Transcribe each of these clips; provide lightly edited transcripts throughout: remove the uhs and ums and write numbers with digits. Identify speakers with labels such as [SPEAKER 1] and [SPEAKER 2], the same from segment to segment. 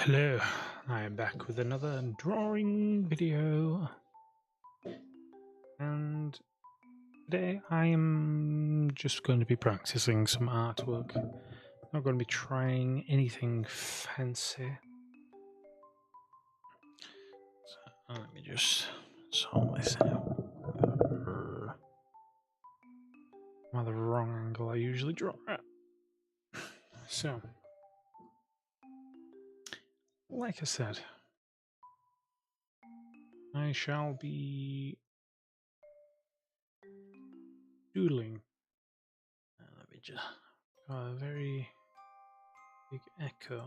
[SPEAKER 1] Hello, I am back with another drawing video, and today I am just going to be practicing some artwork. I'm not going to be trying anything fancy. So, let me just solve this out. I'm at the wrong angle I usually draw at. So, like I said, I shall be doodling. Let me just got a very big echo.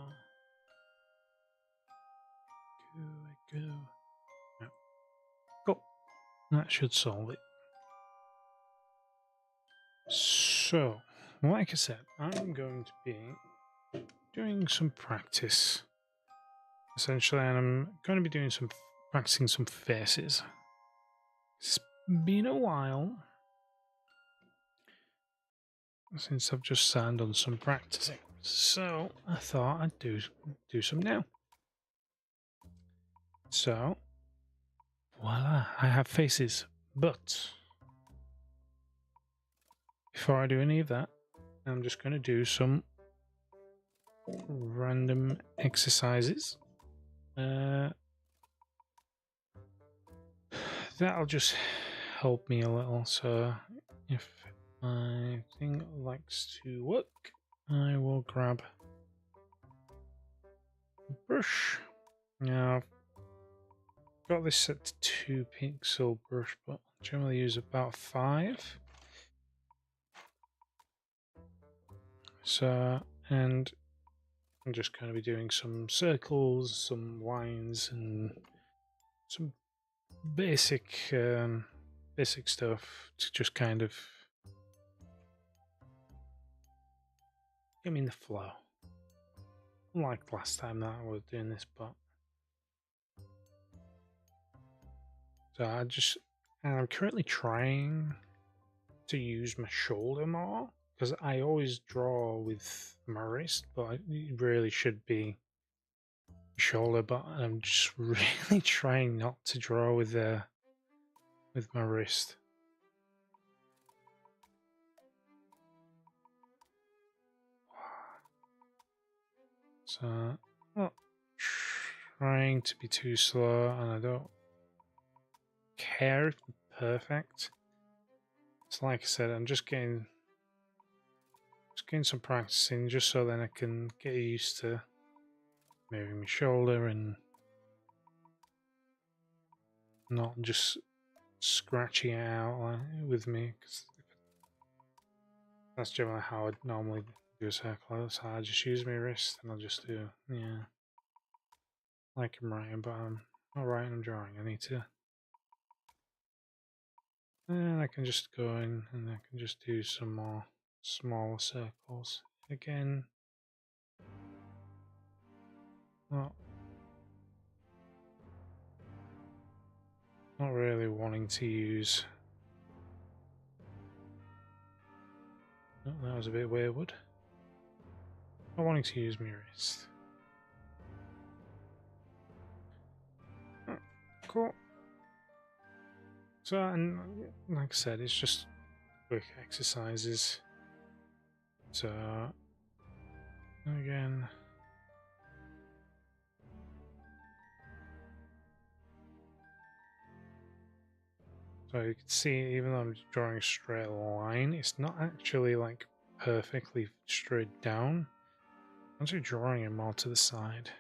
[SPEAKER 1] Go. No. Cool. That should solve it. So, like I said, I'm going to be doing some practice. Essentially, and I'm going to be doing practicing some faces. It's been a while since I've just signed on some practicing, so I thought I'd do some now. So, voila, I have faces, but before I do any of that, I'm just going to do some random exercises. That'll just help me a little. So if my thing likes to work, I will grab a brush. Now I've got this set to 2 pixel brush, but I generally use about 5. So, and I'm just going to be doing some circles, some lines, and some basic stuff to just kind of get me in the flow. Like last time that I was doing this, but so I'm currently trying to use my shoulder more, because I always draw with my wrist, but it really should be shoulder. But I'm just really trying not to draw with my wrist. So I'm not trying to be too slow, and I don't care if it's perfect. So like I said, I'm just getting some practicing, just so then I can get used to moving my shoulder and not just scratching it out with me, because that's generally how I'd normally do a circle. So I just use my wrist and I'll just do, yeah, like I'm writing, but I'm not writing, I'm drawing. I need to, and I can just go in and I can just do some more smaller circles again. Not really wanting to use. Oh, that was a bit wayward. Not wanting to use my wrist. Oh, cool. So, and like I said, it's just quick exercises. So, again, so you can see, even though I'm drawing a straight line, it's not actually like perfectly straight down. I'm actually drawing it more to the side.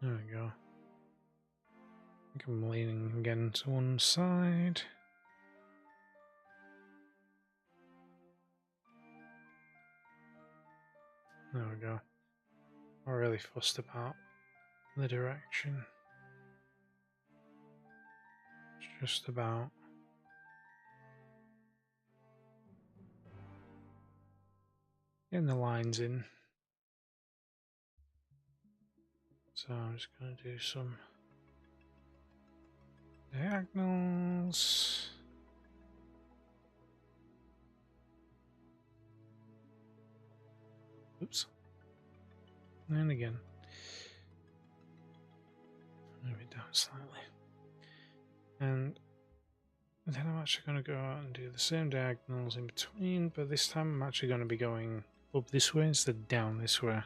[SPEAKER 1] There we go. I think I'm leaning again to one side. There we go. Not really fussed about the direction. It's just about getting the lines in. So I'm just going to do some diagonals. And again. Move it down slightly. And then I'm actually going to go out and do the same diagonals in between, but this time I'm actually going to be going up this way instead of down this way.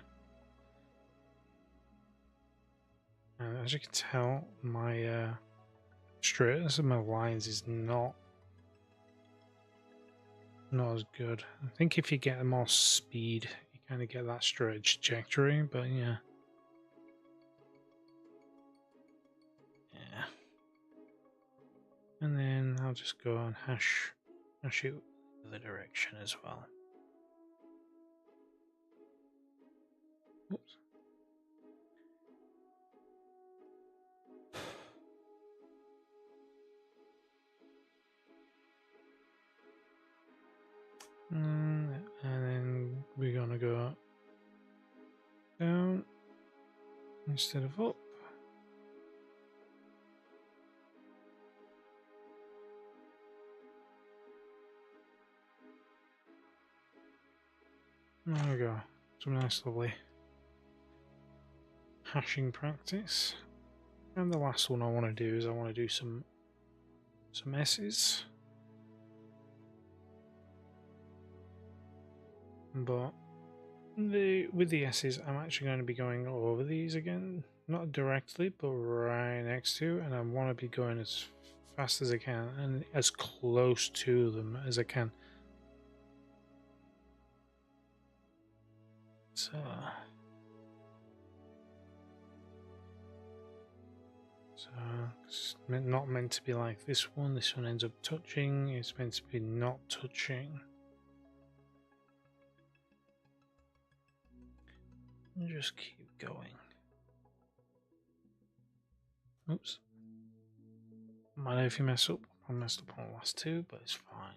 [SPEAKER 1] And as you can tell, my straightness of my lines is not as good. I think if you get more speed, you kind of get that straight trajectory, but yeah. Yeah. And then I'll just go and hash it the direction as well. Oops. And then we're gonna go down instead of up. There we go. Some nice lovely hashing practice. And the last one I want to do is I want to do some S's. But with the S's, I'm actually going to be going over these again. Not directly, but right next to, and I want to be going as fast as I can and as close to them as I can. So it's not meant to be like this one. This one ends up touching. It's meant to be not touching. And just keep going. Oops. Might know if you mess up. I messed up on the last two, but it's fine.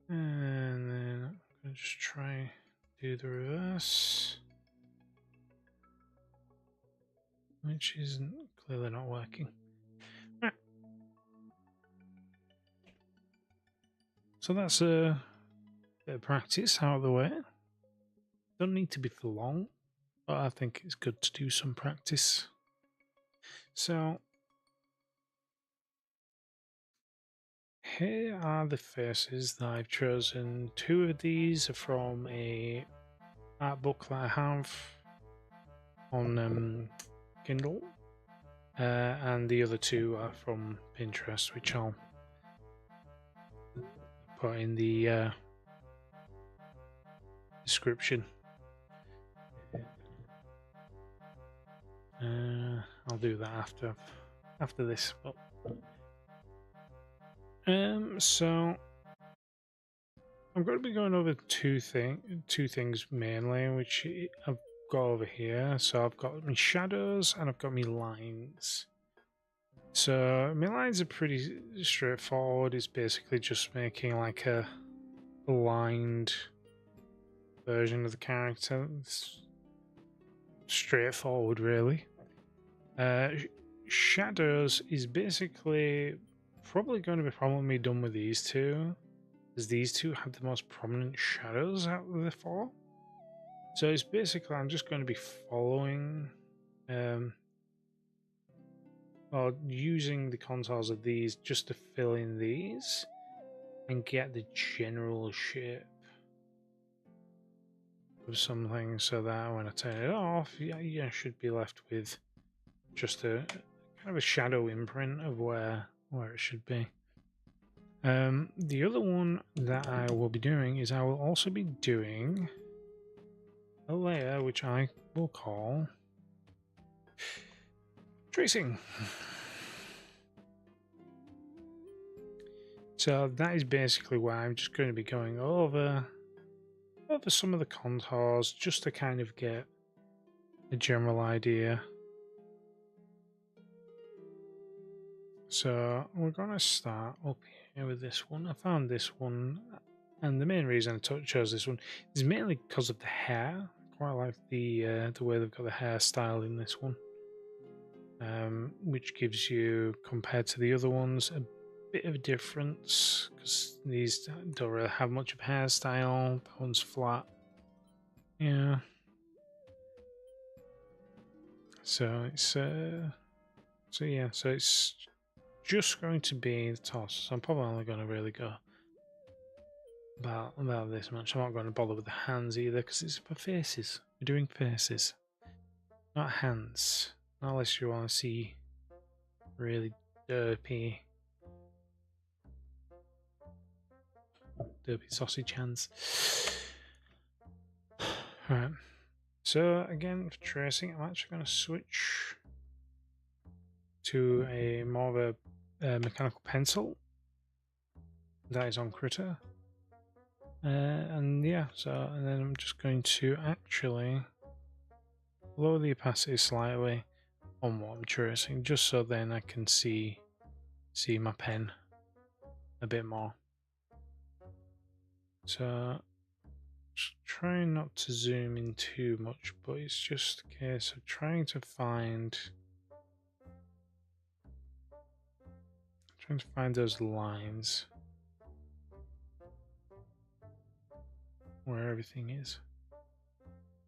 [SPEAKER 1] And then I'm going to just try do the reverse, which isn't clearly not working. Right. So that's a bit of practice out of the way. Don't need to be for long, but I think it's good to do some practice. So here are the faces that I've chosen. Two of these are from a art book that I have on Kindle, and the other two are from Pinterest, which I'll put in the description. I'll do that after this. But so I'm going to be going over two things mainly, which I've got over here. So I've got my shadows and I've got my lines. So my lines are pretty straightforward. It's basically just making like a lined version of the character. It's straightforward, really. Shadows is basically probably going to be probably done with these two, as these two have the most prominent shadows out of the four. So it's basically I'm just going to be following or using the contours of these just to fill in these and get the general shape of something, so that when I turn it off, I should be left with just a kind of a shadow imprint of where it should be. The other one that I will be doing is I will also be doing a layer which I will call tracing. So that is basically where I'm just going to be going over some of the contours just to kind of get a general idea. So we're going to start up here with this one. I found this one, and the main reason I chose this one is mainly because of the hair. I quite like the way they've got the hairstyle in this one, which gives you, compared to the other ones, a bit of a difference because these don't really have much of a hairstyle. That one's flat. Yeah. So it's so it's just going to be the toss. So I'm probably only going to really go about this much. I'm not going to bother with the hands either because it's for faces. We're doing faces, not hands. Not unless you want to see really derpy sausage hands. Right. So again, for tracing, I'm actually going to switch to a more of a mechanical pencil. That is on Critter. And yeah, and then I'm just going to actually lower the opacity slightly on what I'm tracing, just so then I can see my pen a bit more. So just trying not to zoom in too much, but it's just a case of trying to find those lines where everything is.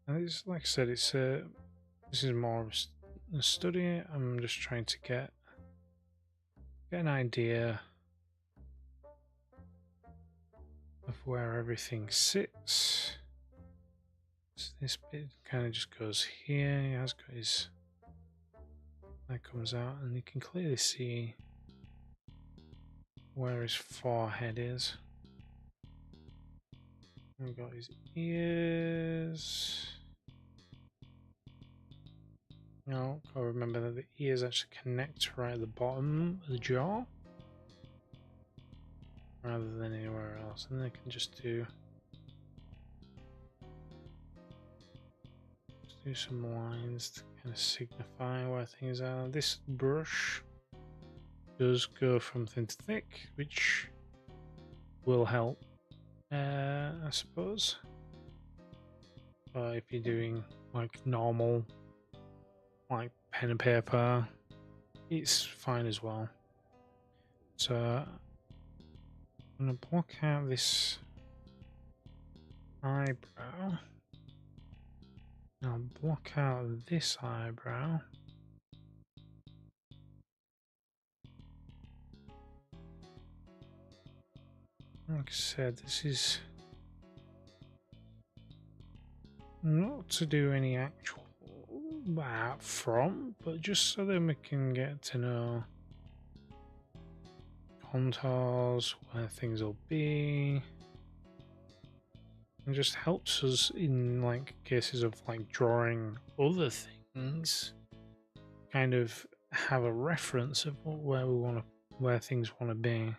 [SPEAKER 1] And it's like I said, this is more of a study. I'm just trying to get an idea of where everything sits. So this bit kind of just goes here. He has got his, that comes out, and you can clearly see where his forehead is. We've got his ears. No, gotta remember that the ears actually connect right at the bottom of the jaw rather than anywhere else. And then I can just do some lines to kind of signify where things are. This brush does go from thin to thick, which will help, I suppose. If you're doing like normal, like pen and paper, it's fine as well. So I'm going to block out this eyebrow. I'll block out this eyebrow. Like I said, this is not to do any actual art from, but just so that we can get to know contours, where things will be. It just helps us in like cases of like drawing other things, kind of have a reference of where things want to be.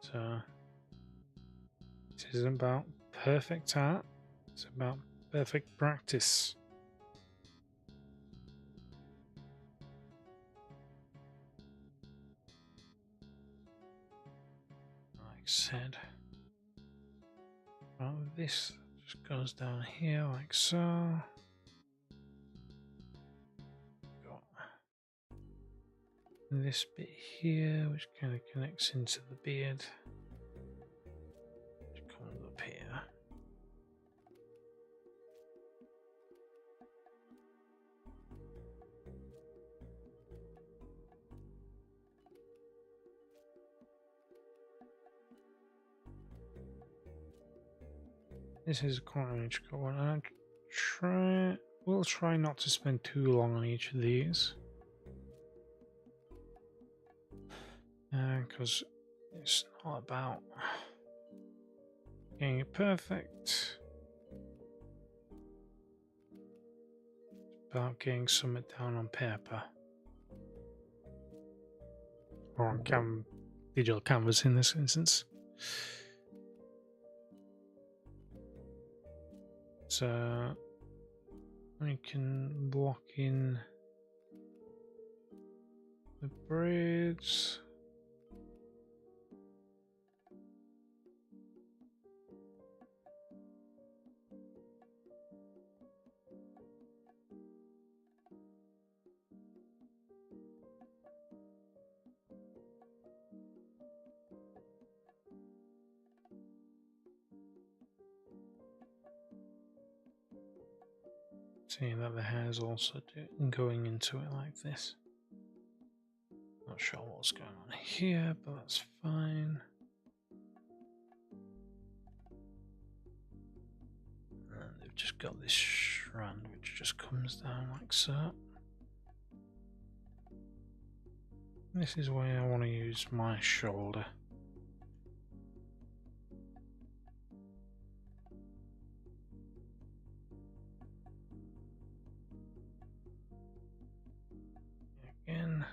[SPEAKER 1] So this isn't about perfect art, it's about perfect practice. Like I said, this just goes down here like so. Got this bit here, which kind of connects into the beard. Which comes up here. This is quite an intricate one. We'll try not to spend too long on each of these. Because it's not about getting it perfect. It's about getting something down on paper. Or on digital canvas in this instance. So we can block in the braids. Seeing that the hair's also going into it like this. Not sure what's going on here, but that's fine. And they've just got this strand which just comes down like so. This is where I want to use my shoulder. Again.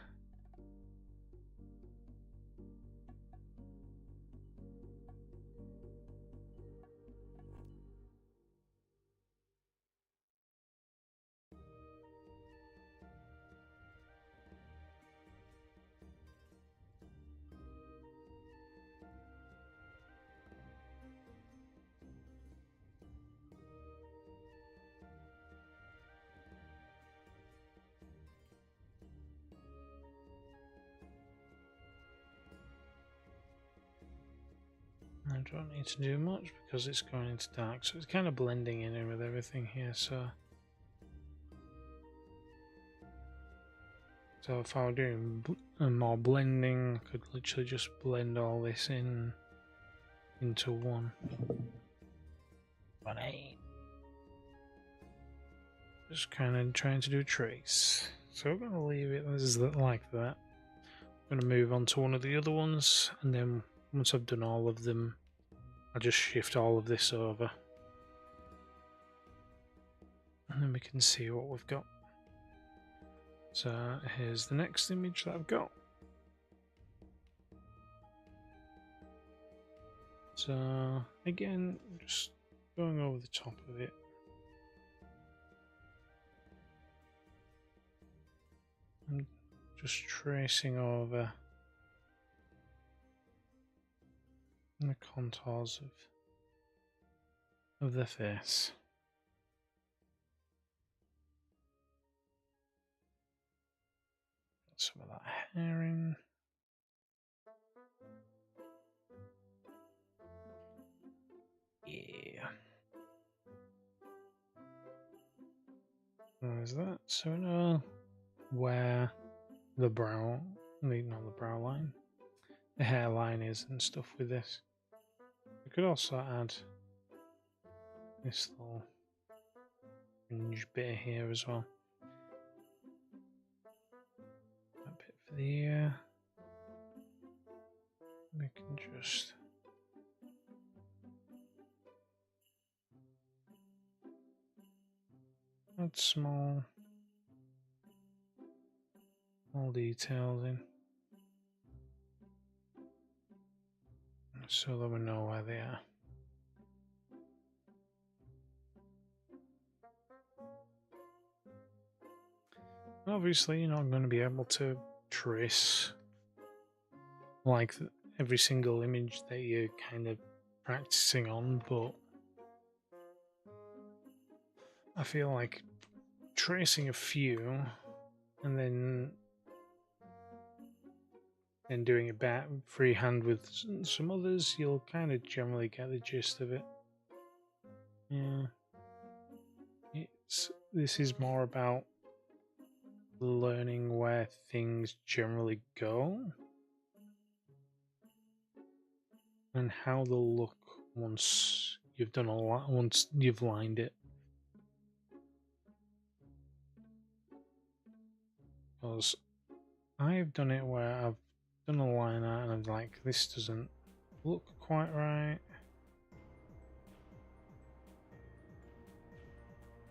[SPEAKER 1] I don't need to do much because it's going into dark, so it's kind of blending in with everything here. So if I were doing more blending, I could literally just blend all this into one. But I ain't. Just kind of trying to do a trace. So we're going to leave it as like that. I'm going to move on to one of the other ones, and then once I've done all of them, I'll just shift all of this over. And then we can see what we've got. So here's the next image that I've got. So again, just going over the top of it. I'm just tracing over the contours of the face. Get some of that hair in. Yeah. There's that. So now where the brow, not the brow line, the hairline is and stuff with this. I could also add this little fringe bit here as well. That bit for the ear. We can just add small details in, so that we know where they are. Obviously, you're not going to be able to trace like every single image that you're kind of practicing on, but I feel like tracing a few and then doing it back freehand with some others, you'll kind of generally get the gist of it. Yeah, this is more about learning where things generally go and how they'll look once you've done a lot, once you've lined it. Because I've done it where I've done a line art and I'm like, this doesn't look quite right.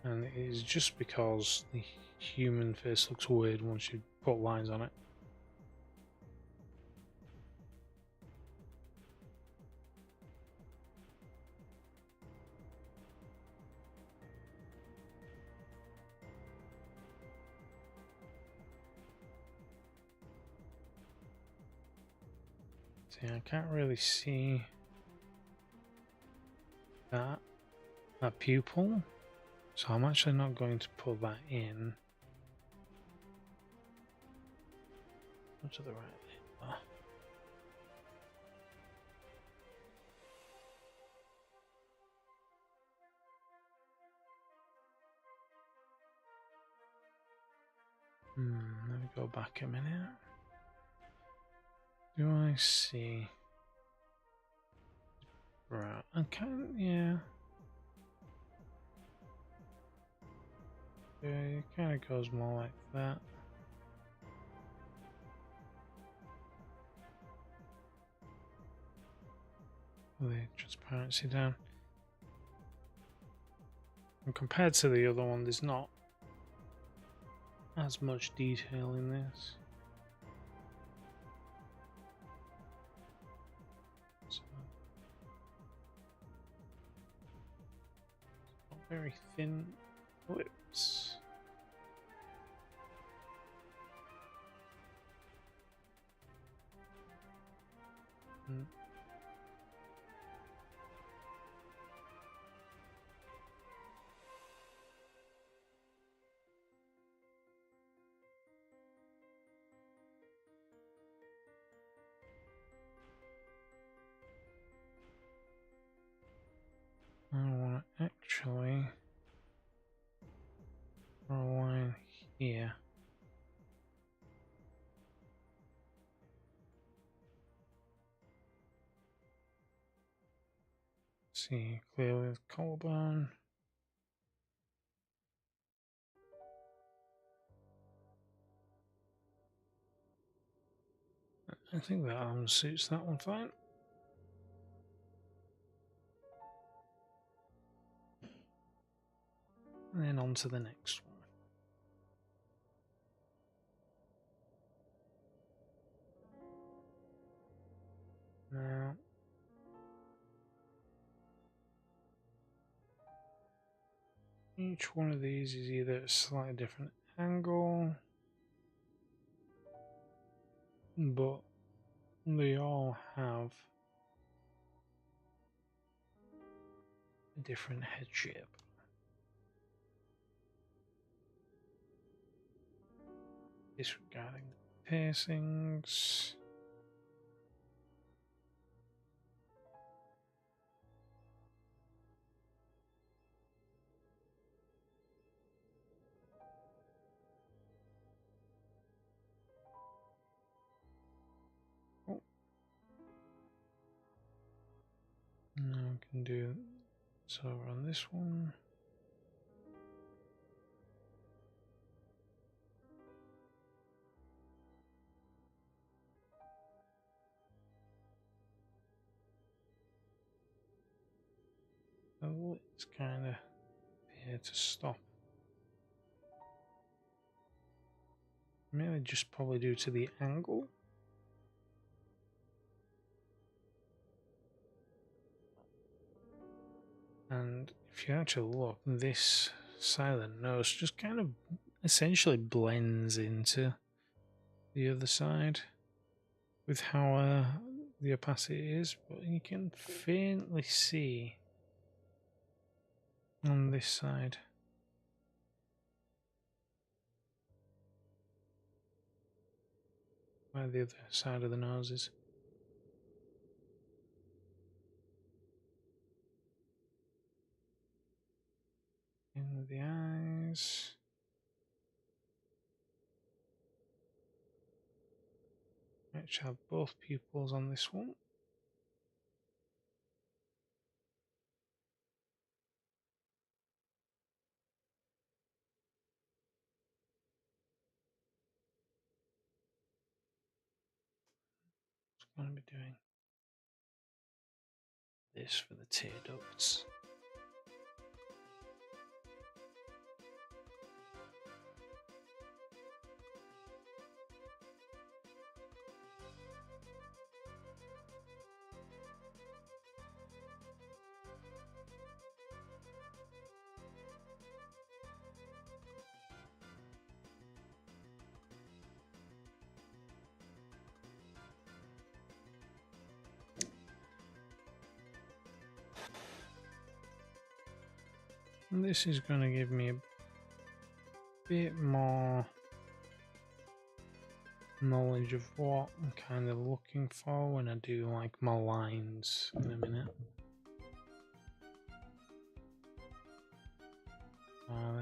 [SPEAKER 1] And it is just because the human face looks weird once you put lines on it. See, I can't really see that pupil, so I'm actually not going to put that in. Go to the right. Let me go back a minute. Do I see? Right, okay, yeah. Yeah, it kind of goes more like that. The transparency down. And compared to the other one, there's not as much detail in this. So, not very thin lips. I want to actually draw a line here. See clearly the collarbone. I think that arm suits that one fine. And then on to the next one. Now, each one of these is either a slightly different angle, but they all have a different head shape. Disregarding the piercings. Oh. Now I can do so on this one. Oh, it's kind of here to stop. Maybe just probably due to the angle. And if you actually look, this side of the nose just kind of essentially blends into the other side with how the opacity is, but you can faintly see on this side. Where the other side of the nose is. In with the eyes. Actually have both pupils on this one. I'm going to be doing this for the tear ducts. And this is going to give me a bit more knowledge of what I'm kind of looking for when I do like my lines in a minute.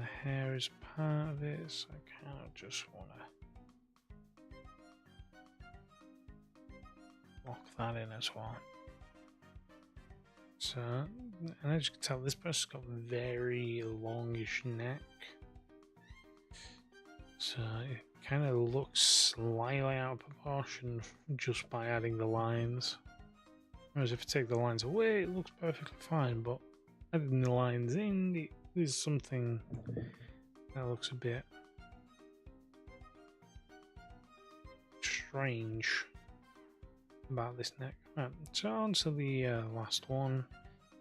[SPEAKER 1] the hair is part of it, so I kind of just want to lock that in as well. So, and as you can tell, this person's got a very longish neck. So it kind of looks slightly out of proportion just by adding the lines. Whereas if you take the lines away, it looks perfectly fine, but adding the lines in, there's something that looks a bit strange about this neck. Right, so on to the last one.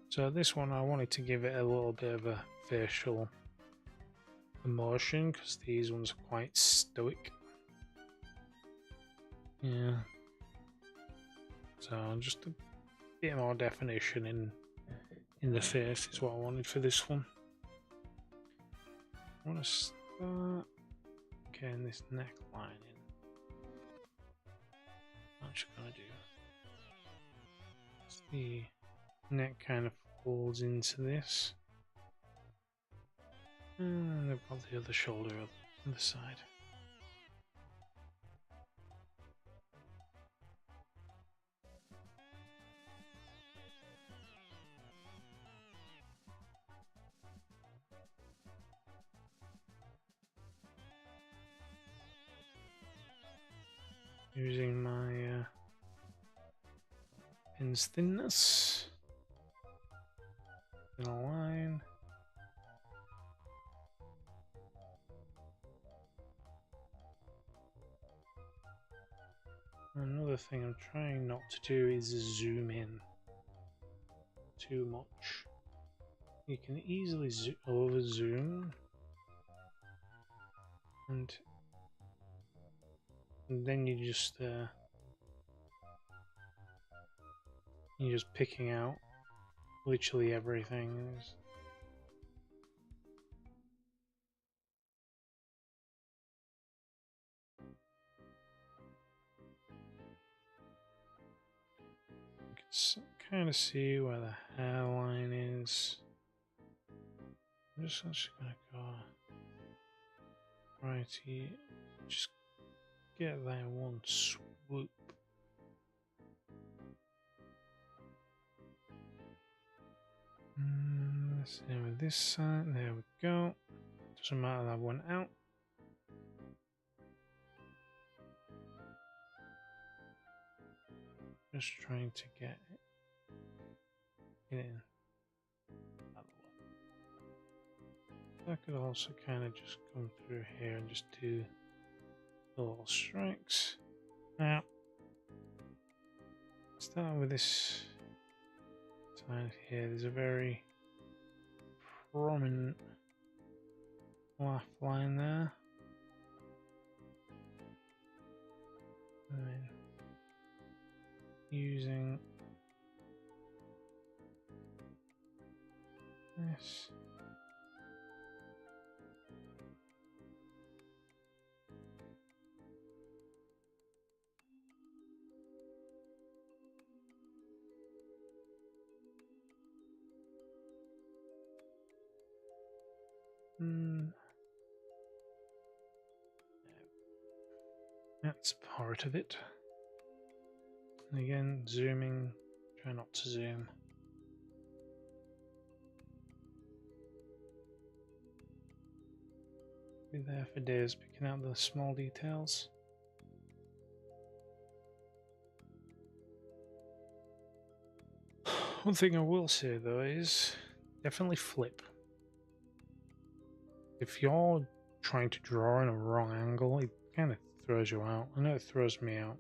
[SPEAKER 1] So this one I wanted to give it a little bit of a facial emotion because these ones are quite stoic. Yeah. So just a bit more definition in the face is what I wanted for this one. I want to start getting this neckline in. What I'm gonna do. The neck kind of folds into this. And I've got the other shoulder on the side. Using my pen's thinness in a line. Another thing I'm trying not to do is zoom in too much. You can easily over zoom, and then you're just picking out literally everything. You can kind of see where the hairline is. I'm just actually gonna go right here, just get that one swoop. Let's see with this side, there we go. Doesn't matter that went out. Just trying to get it in. I could also kind of just come through here and just do the little strikes. Now, starting with this side here, there's a very prominent laugh line there. And then using this. That's part of it. And again, zooming, try not to zoom. Be there for days picking out the small details. One thing I will say though is definitely flip. If you're trying to draw in a wrong angle, it kind of throws you out. I know it throws me out.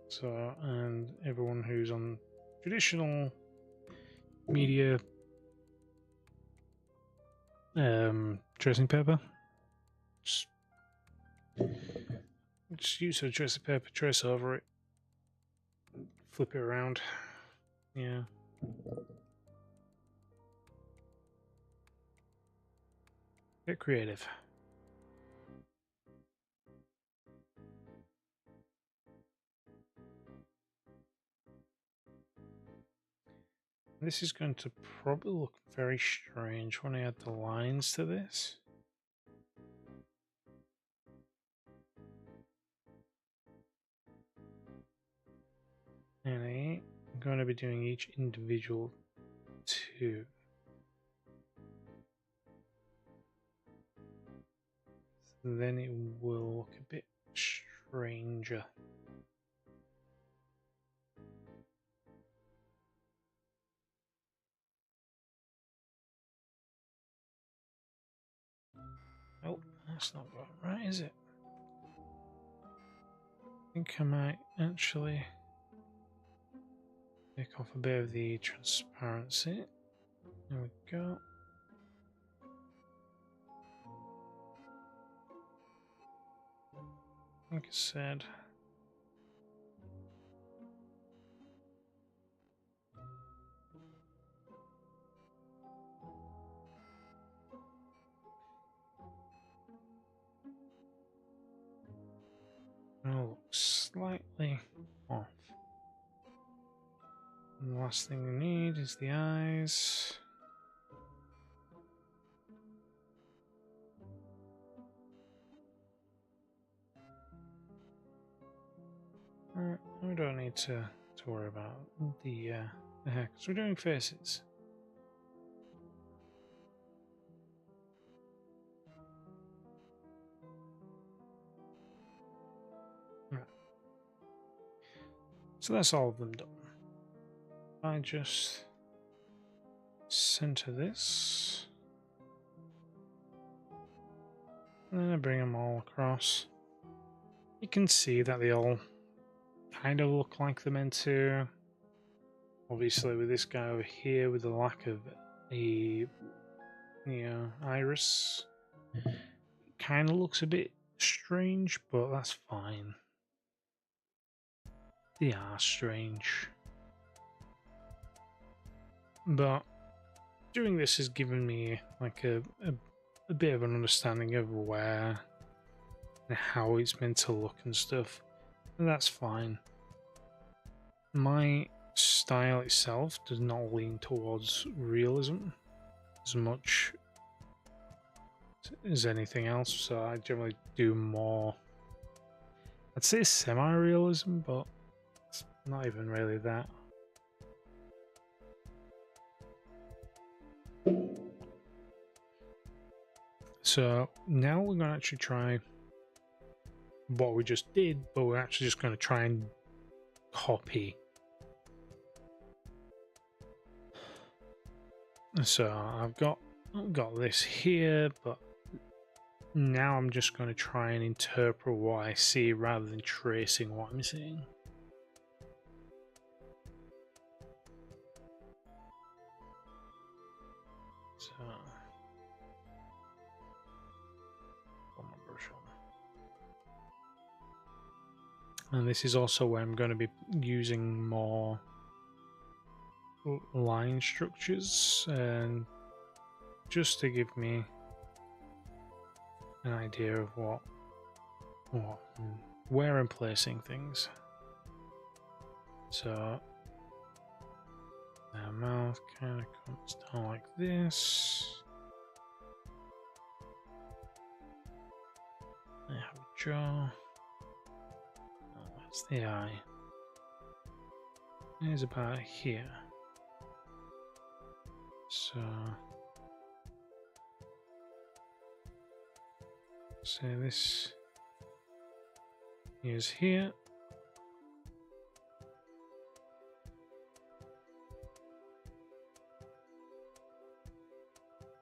[SPEAKER 1] So, and everyone who's on traditional media tracing paper, just use a tracing paper, trace over it, flip it around. Yeah. Get creative. This is going to probably look very strange when I add the lines to this. And I'm going to be doing each individual too. Then it will look a bit stranger. Oh, that's not going right, is it? I think I might actually take off a bit of the transparency. There we go. Like I said, it'll look slightly off. And the last thing we need is the eyes. We don't need to worry about the hair, because we're doing faces. Right. So that's all of them done. I just center this, and then I bring them all across. You can see that they all kind of look like they're meant to. Obviously, with this guy over here, with the lack of a iris, kind of looks a bit strange, but that's fine. They are strange. But doing this has given me like a bit of an understanding of where and how it's meant to look and stuff. And that's fine. My style itself does not lean towards realism as much as anything else, so I generally do more, I'd say semi-realism, but it's not even really that. So now we're going to actually try what we just did, but we're actually just going to try and copy. So I've got this here, but now I'm just going to try and interpret what I see rather than tracing what I'm seeing. So put my brush on. And this is also where I'm going to be using more line structures, and just to give me an idea of where I'm placing things. So their mouth kind of comes down like this. They have a jaw. Oh, that's the eye. It's about here. So say this is here.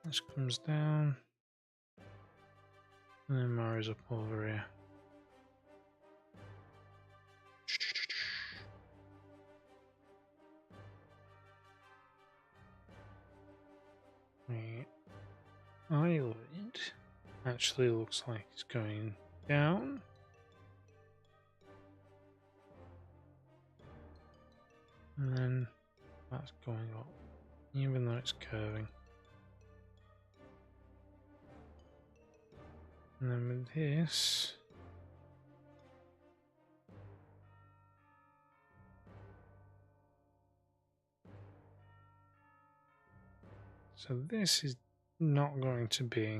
[SPEAKER 1] This comes down and then marries up over here. The eyelid actually looks like it's going down. And then that's going up, even though it's curving. And then with this, So this is not going to be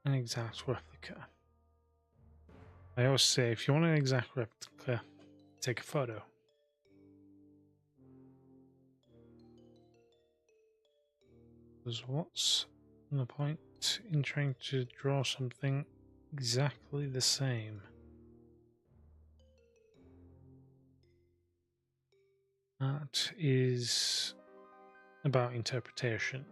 [SPEAKER 1] an exact replica. I always say, if you want an exact replica, take a photo. Because what's the point in trying to draw something exactly the same? That is about interpretation.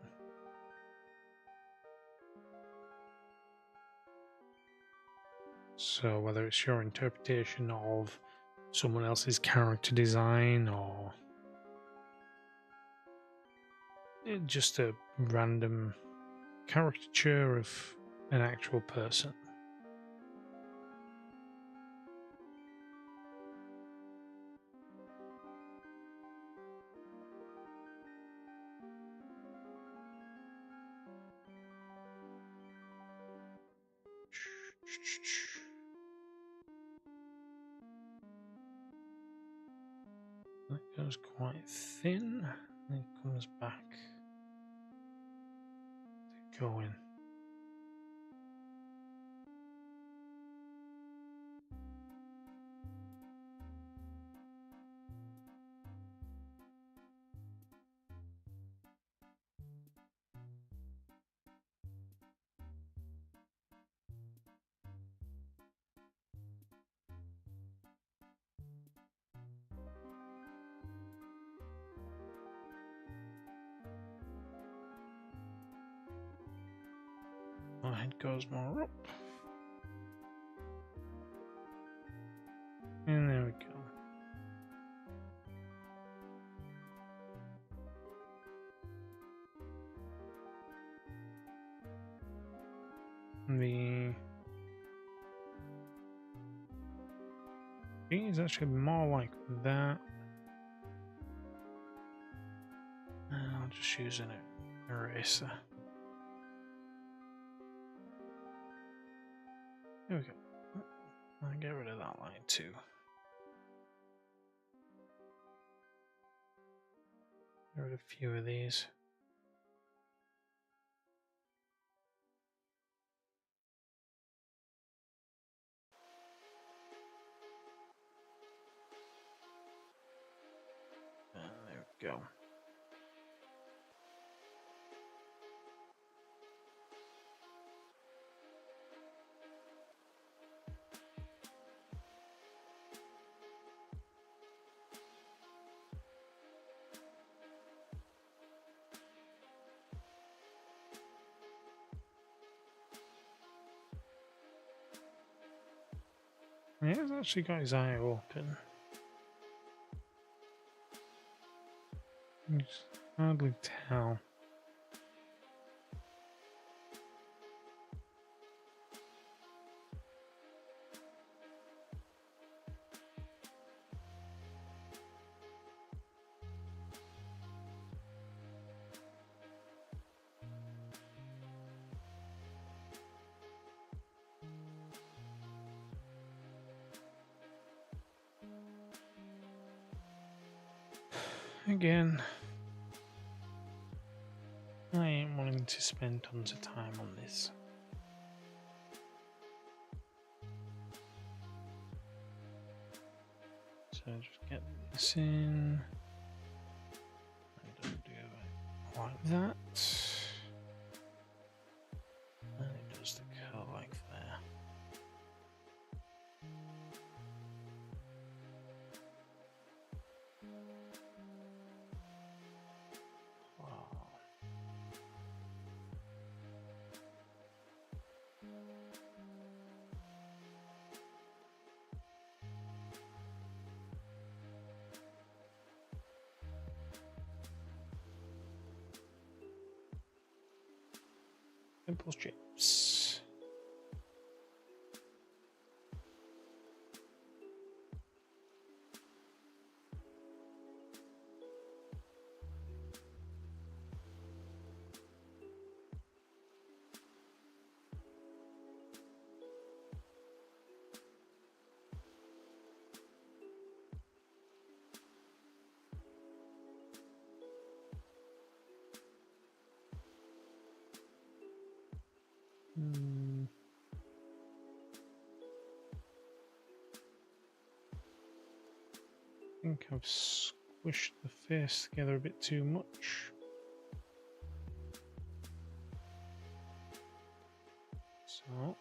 [SPEAKER 1] So whether it's your interpretation of someone else's character design or just a random caricature of an actual person. That goes quite thin, and it comes back to going. My head goes more up. And there we go. The thing is actually more like that. And I'll just use an eraser. There we go. I'll get rid of that line too. Get rid of a few of these. And there we go. Yeah, he's actually got his eye open. You can hardly tell. Again, I ain't wanting to spend tons of time on this. So just get this in. I don't do it like that. And it does the curl like there. Wow. Simple shapes. think I've squished the face together a bit too much. So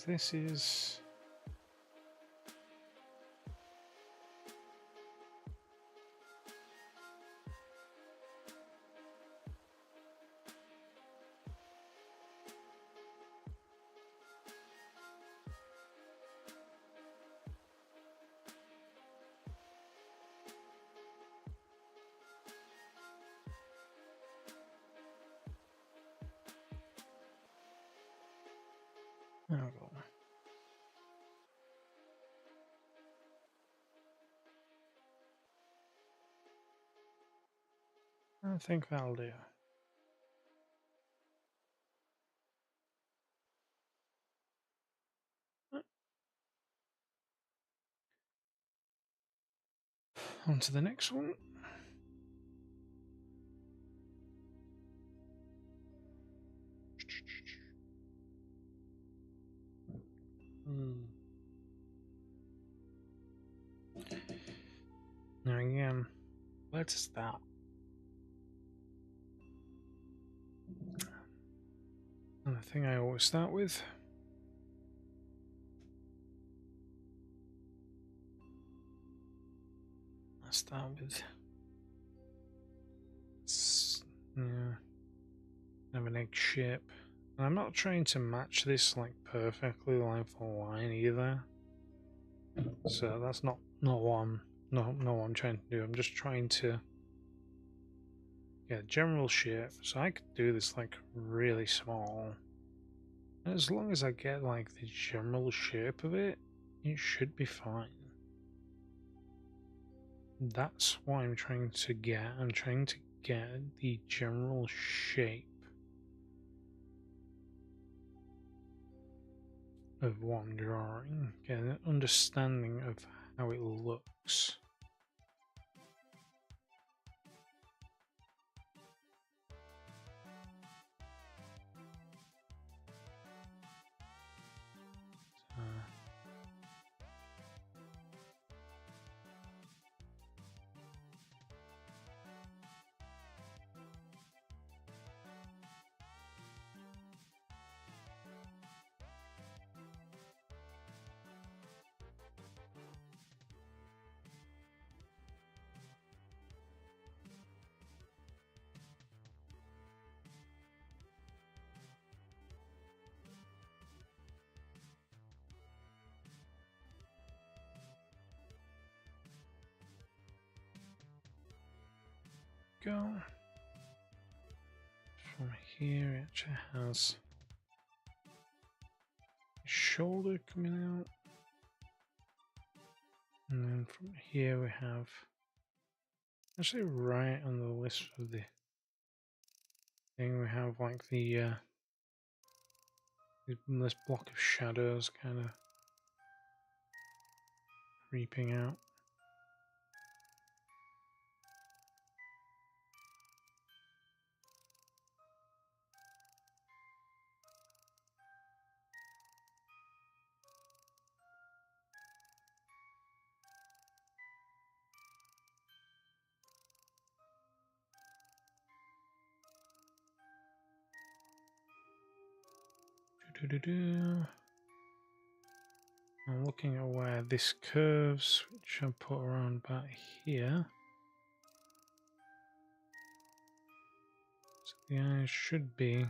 [SPEAKER 1] this is I think that'll do. On to the next one. Now again, let's start. And the thing I always start with. I start with have an egg shape. And I'm not trying to match this like perfectly line for line either. So that's not what I'm what I'm trying to do. I'm just trying to get a general shape. So I could do this like really small. And as long as I get like the general shape of it, it should be fine. That's what I'm trying to get. I'm trying to get the general shape of what I'm drawing, get an understanding of how it looks. Go from here. It actually has a shoulder coming out, and then from here we have actually right on the list of the thing we have like the this block of shadows kind of creeping out. I'm looking at where this curves, which I'll put around about here. So the eye should be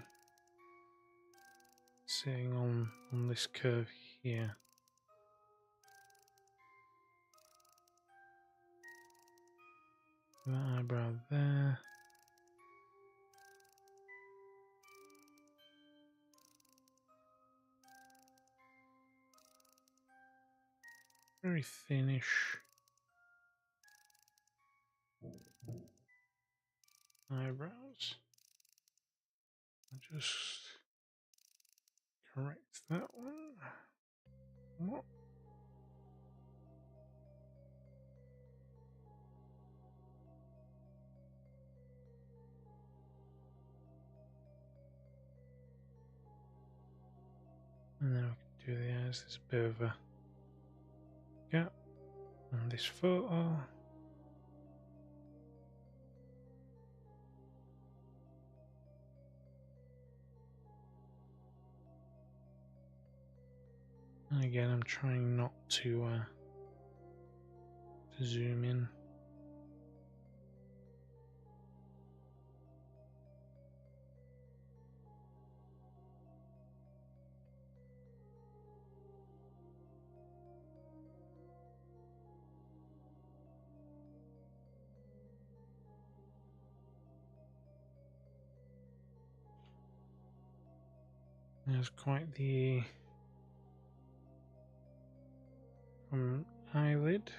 [SPEAKER 1] sitting on this curve here. That eyebrow there. Very thinnish. Eyebrows. I'll just correct that one. What? And then we can do the eyes. There's a bit of a gap on this photo. And again, I'm trying not to zoom in. There's quite the eyelid.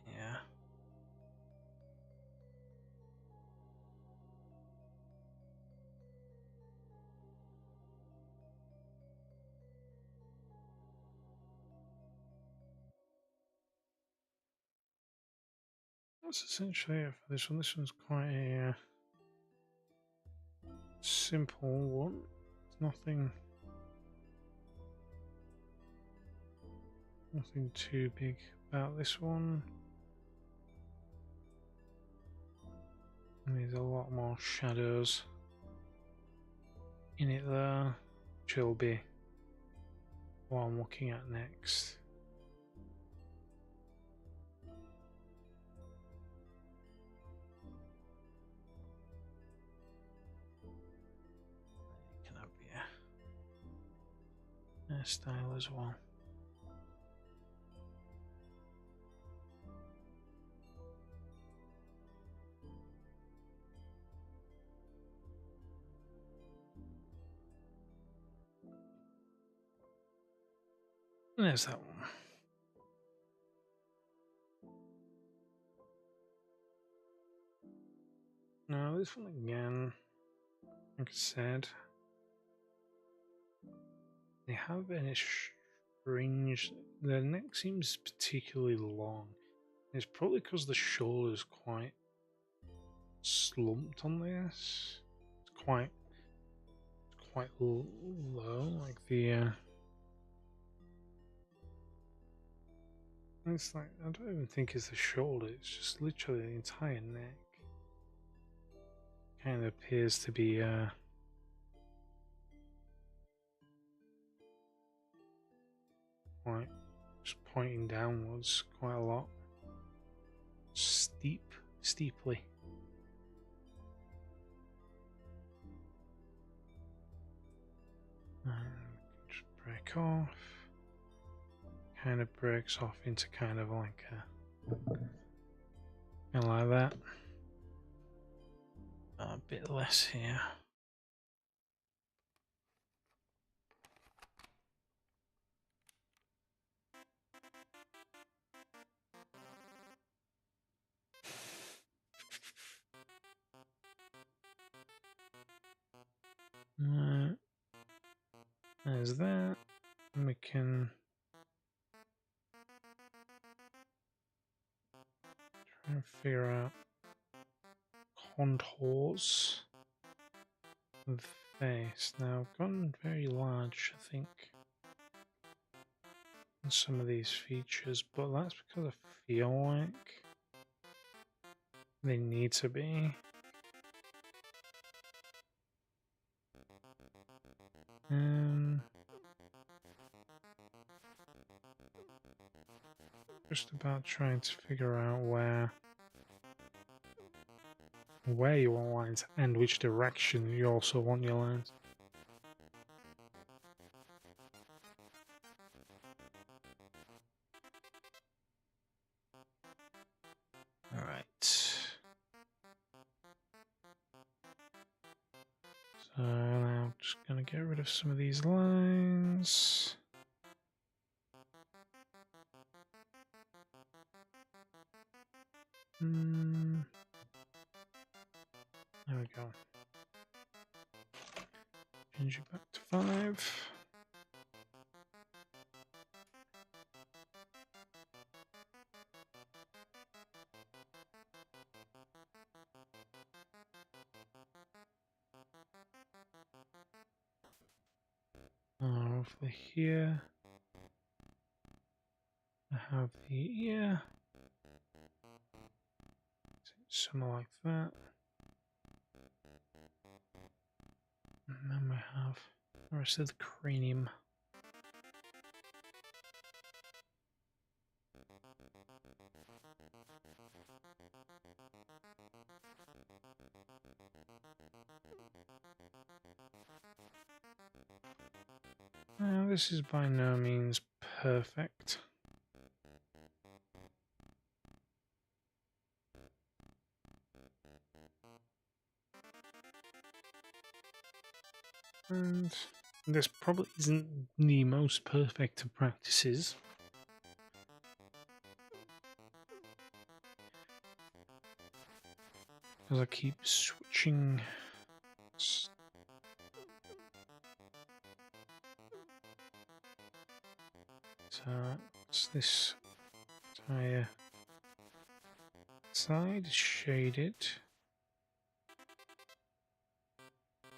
[SPEAKER 1] Yeah. That's essentially it for this one. This one's quite a simple one. It's nothing too big about this one. There's a lot more shadows in it there, which will be what I'm looking at next. Can that be a hairstyle as well? And there's that one. Now this one again, like I said, they have been strange. Their neck seems particularly long. It's probably because the shoulder's quite slumped on this. It's quite low, like the. It's like I don't even think it's the shoulder. It's just literally the entire neck. Kind of appears to be quite just pointing downwards quite a lot. Steeply. And just break off. Kind of breaks off into kind of like that. A bit less here. There's that. And we can try and figure out contours of the face. Now I've gotten very large, I think, in some of these features, but that's because I feel like they need to be. Just about trying to figure out where you want lines and which direction you also want your lines. All right. So now I'm just going to get rid of some of these lines. There we go. Change it back to 5. have the here. I have the ear. Something like that. And then we have the rest of the cranium. Now, this is by no means perfect. And this probably isn't the most perfect of practices. Because I keep switching. So it's this entire side shaded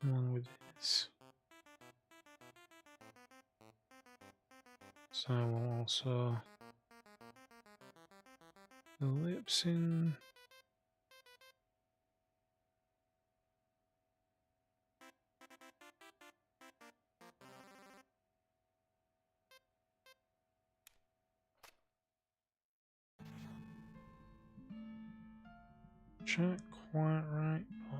[SPEAKER 1] along with this. So I will also the lips in. Not quite right, but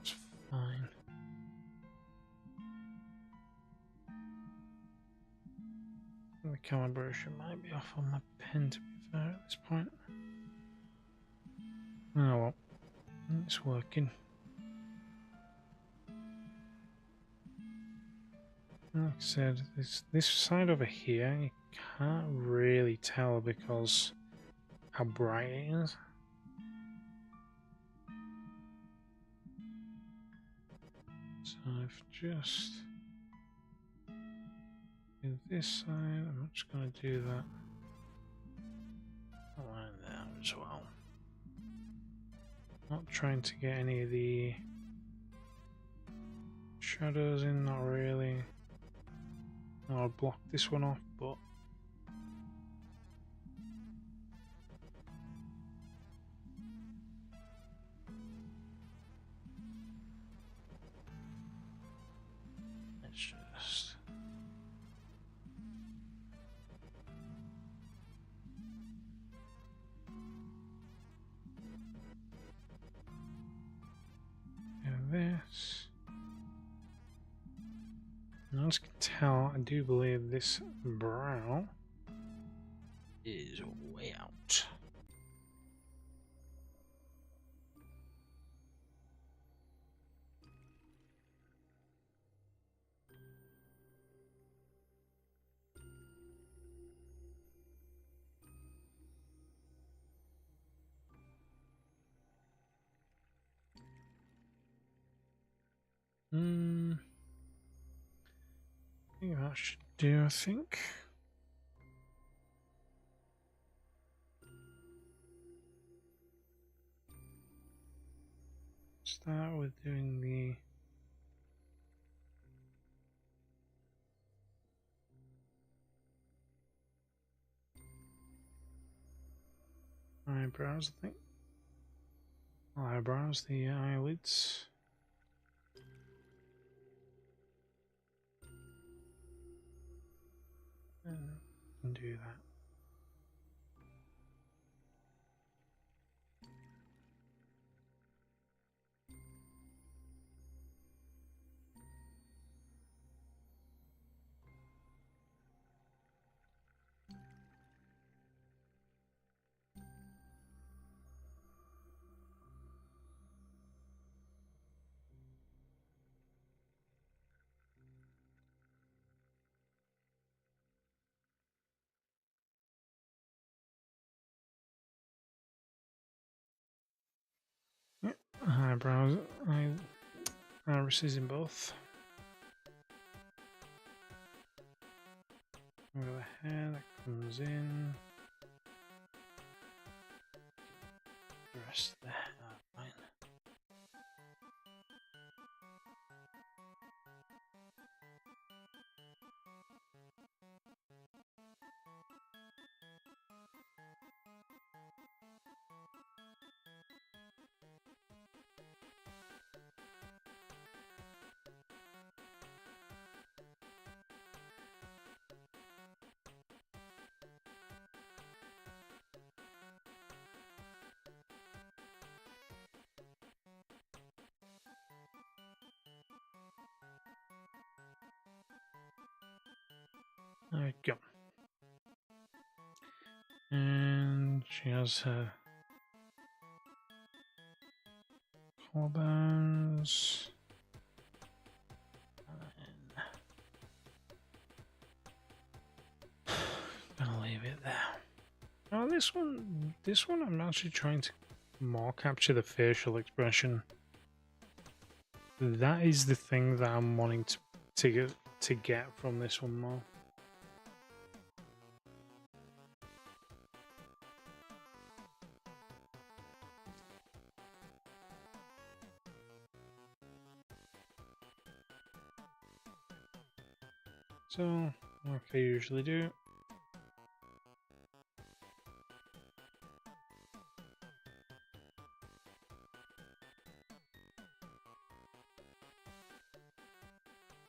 [SPEAKER 1] it's fine. The calibration might be off on my pen to be fair at this point. Oh well, it's working. Like I said, this side over here, you can't really tell because how bright it is. So I've just do this side, I'm just going to do that line there as well. Not trying to get any of the shadows in, not really. I'll block this one off, but let's just do this. As you can tell, I do believe this brow is way out. I think that should do, I think. Start with doing the eyebrows, I think. Eyebrows, the eyelids. And do that. Yep, eyebrows, irises in both. Over the hair that comes in. The rest of the hair, fine. There we go. And she has her collarbones. Gonna leave it there. Oh, this one I'm actually trying to more capture the facial expression. That is the thing that I'm wanting to get from this one more. So, like I usually do.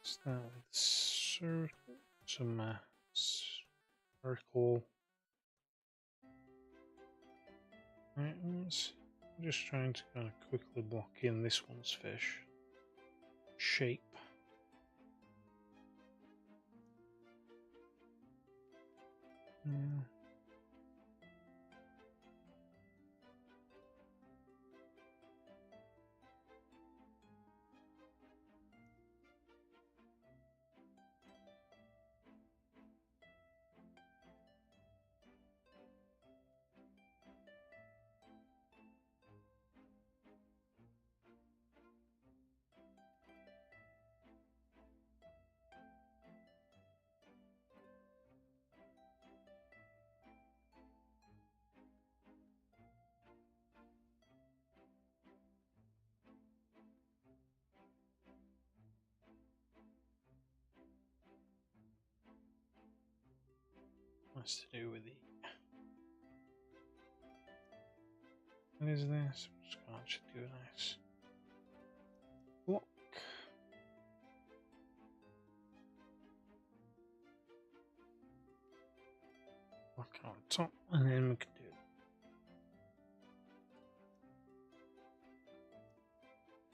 [SPEAKER 1] Start with some circle items. I'm just trying to kind of quickly block in this one's fish shape. What's to do with the... What is this? I'm just going to actually do a nice block. Block on top, and then we can do it.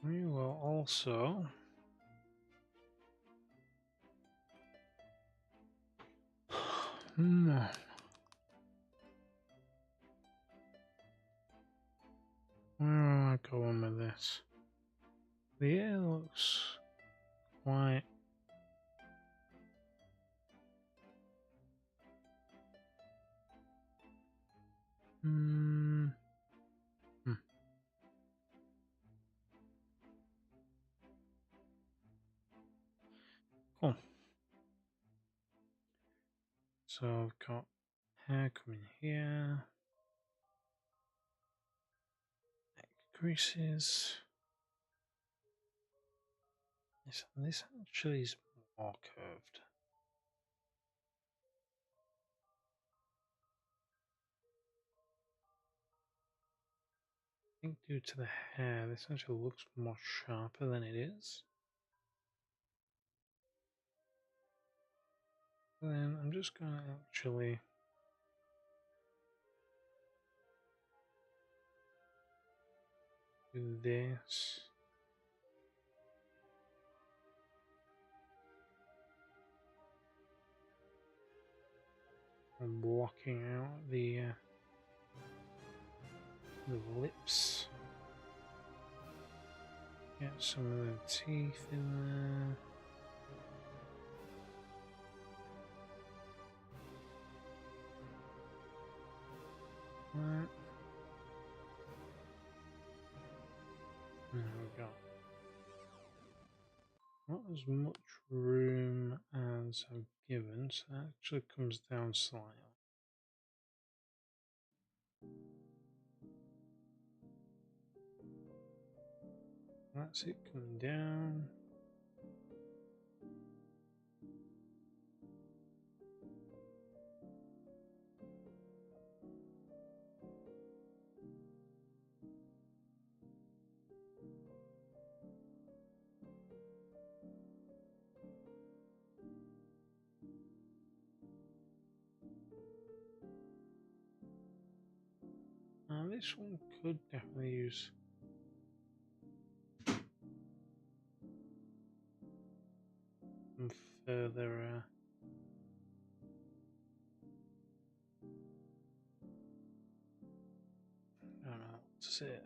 [SPEAKER 1] We will also... Where am I going with this? The air looks quite... Cool. So I've got hair coming here. Neck creases. This actually is more curved. I think due to the hair, this actually looks more sharper than it is. Then I'm just going to actually do this. I'm blocking out the lips. Get some of the teeth in there. Right. There we go. Not as much room as I've given, so that actually comes down slightly. That's it coming down. Now this one could definitely use some further does it?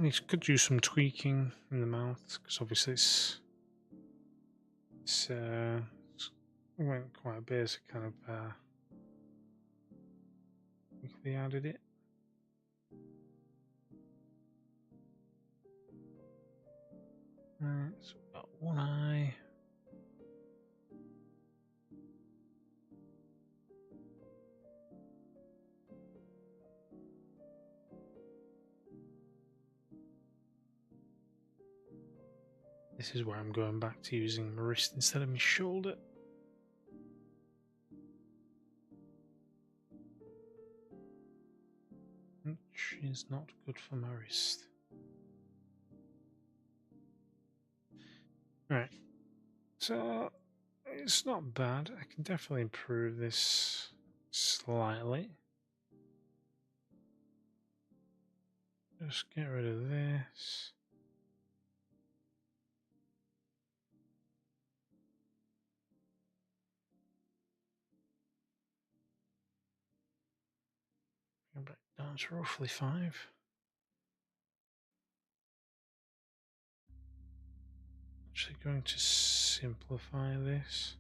[SPEAKER 1] It could do some tweaking in the mouth because obviously it's went quite basic kind of quickly added it. Right, so we've got one eye. This is where I'm going back to using my wrist instead of my shoulder. Which is not good for my wrist. Right, so it's not bad. I can definitely improve this slightly. Just get rid of this. Go back down to roughly 5. Actually going to simplify this.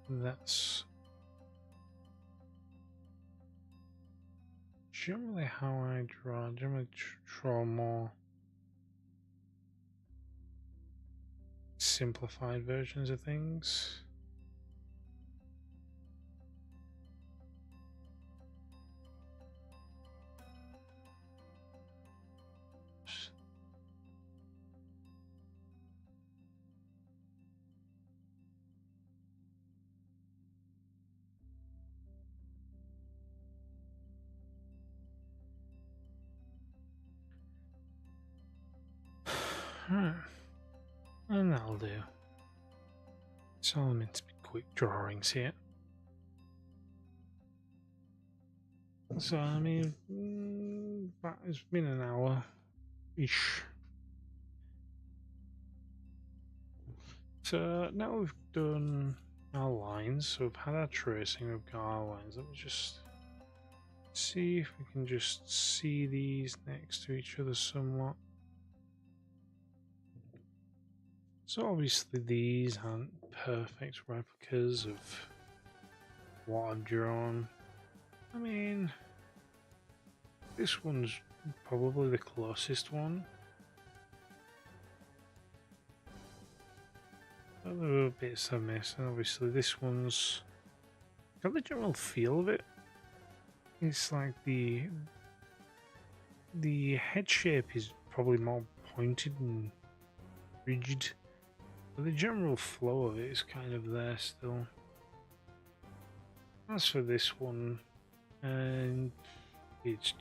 [SPEAKER 1] That's generally how I draw. I generally draw more simplified versions of things. Right. And that'll do. It's all meant to be quick drawings here. So, I mean, that has been an hour-ish. So now we've done our lines, so we've had our tracing, we've got our lines. Let me just see if we can just see these next to each other somewhat. So obviously these aren't perfect replicas of what I've drawn. I mean, this one's probably the closest one. Other bits I miss, and obviously this one's got the general feel of it. It's like the head shape is probably more pointed and rigid, but the general flow of it is kind of there still. As for this one, and it's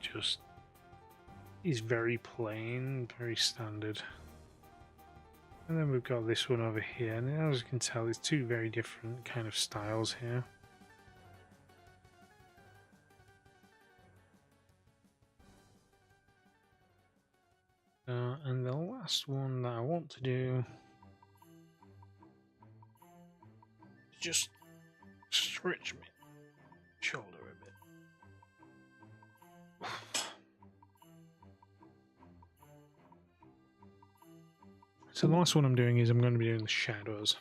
[SPEAKER 1] very plain, very standard. And then we've got this one over here, and as you can tell, it's two very different kind of styles here. And the last one that I want to do is just stretch my shoulder a bit. So the last one I'm doing is I'm going to be doing the shadows.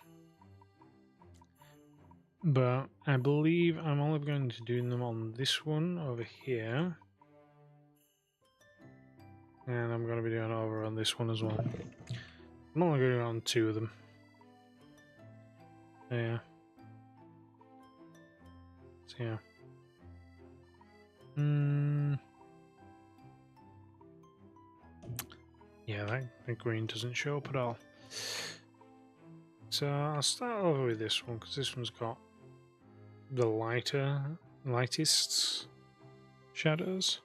[SPEAKER 1] But I believe I'm only going to do them on this one over here. And I'm going to be doing over on this one as well. I'm only going to do it on 2 of them. Yeah. So yeah. Yeah, that green doesn't show up at all. So I'll start over with this one because this one's got the lightest shadows.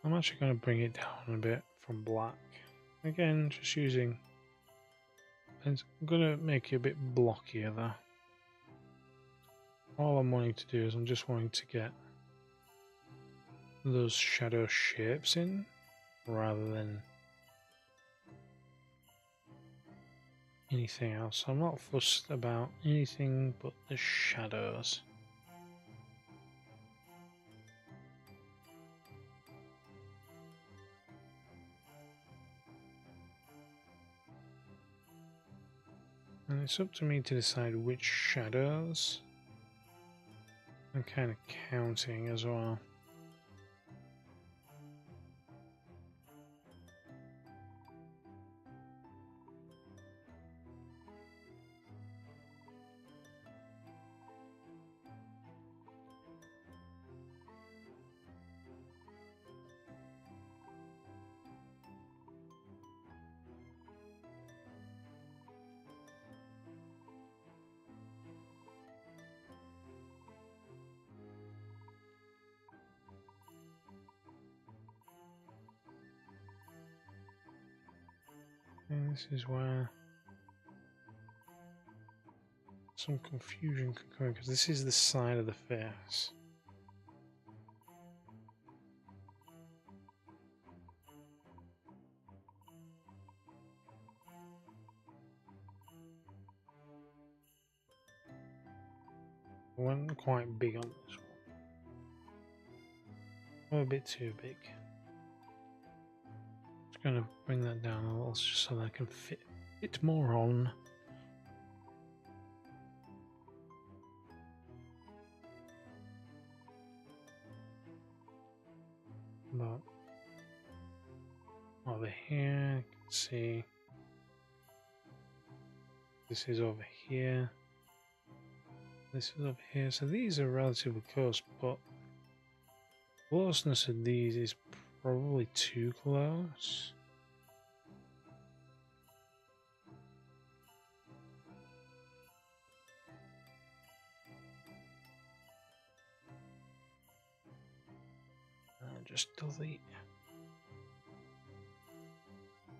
[SPEAKER 1] I'm actually going to bring it down a bit from black. Again, just using. I'm going to make it a bit blockier there. All I'm wanting to do is I'm just wanting to get those shadow shapes in rather than anything else. I'm not fussed about anything but the shadows. And it's up to me to decide which shadows I'm kind of counting as well. And this is where some confusion could come in, because this is the side of the face. I went quite big on this one. Oh, a bit too big. Just going to bring that down a little just so that I can fit it more on. But over here, you can see this is over here. This is over here. So these are relatively close, but closeness of these is probably too close. Just delete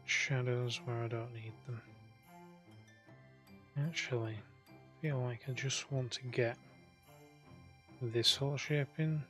[SPEAKER 1] shadows where I don't need them. Actually, I feel like I just want to get this whole shape in.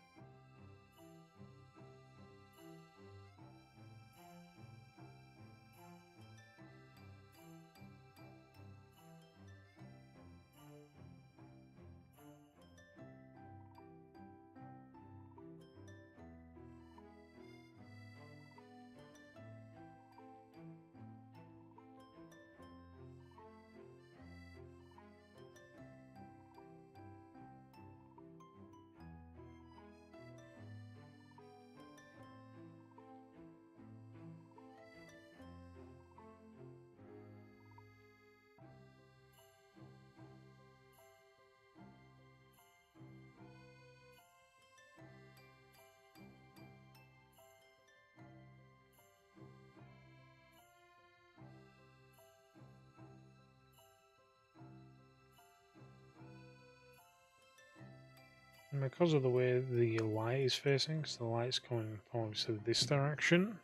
[SPEAKER 1] And because of the way the light is facing, because the light's coming from obviously this direction,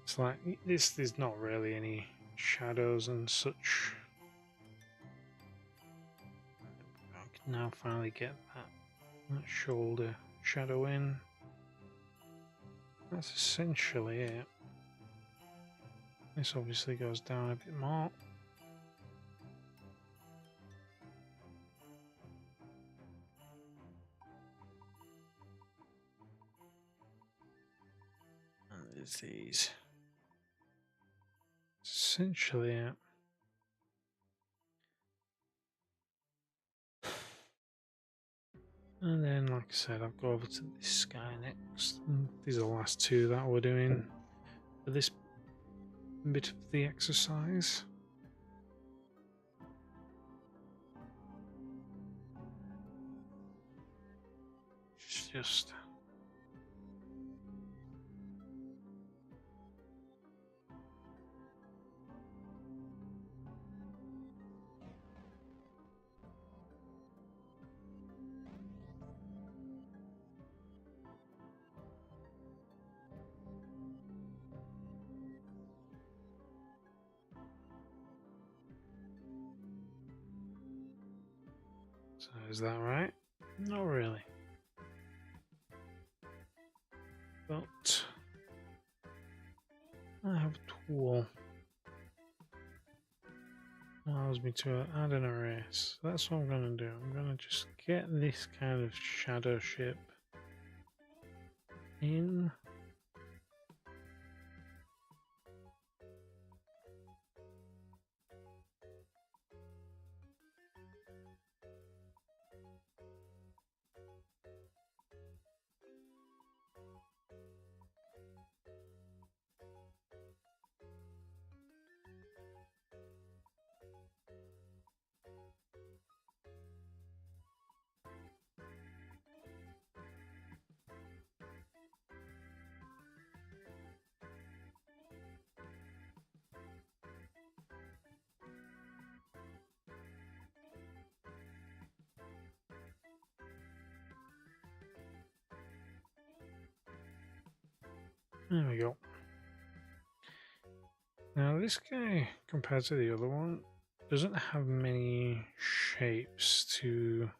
[SPEAKER 1] it's like there's not really any shadows and such. I can now finally get that shoulder shadow in. That's essentially it. This obviously goes down a bit more. And there's these. Essentially it. And then, like I said, I'll go over to this guy next. And these are the last two that we're doing for this bit of the exercise. It's just so is that right? Not really. But I have a tool tells me to add an erase. That's what I'm going to do. I'm going to just get this kind of shadow shape in. There we go. Now this guy, compared to the other one, doesn't have many shapes to...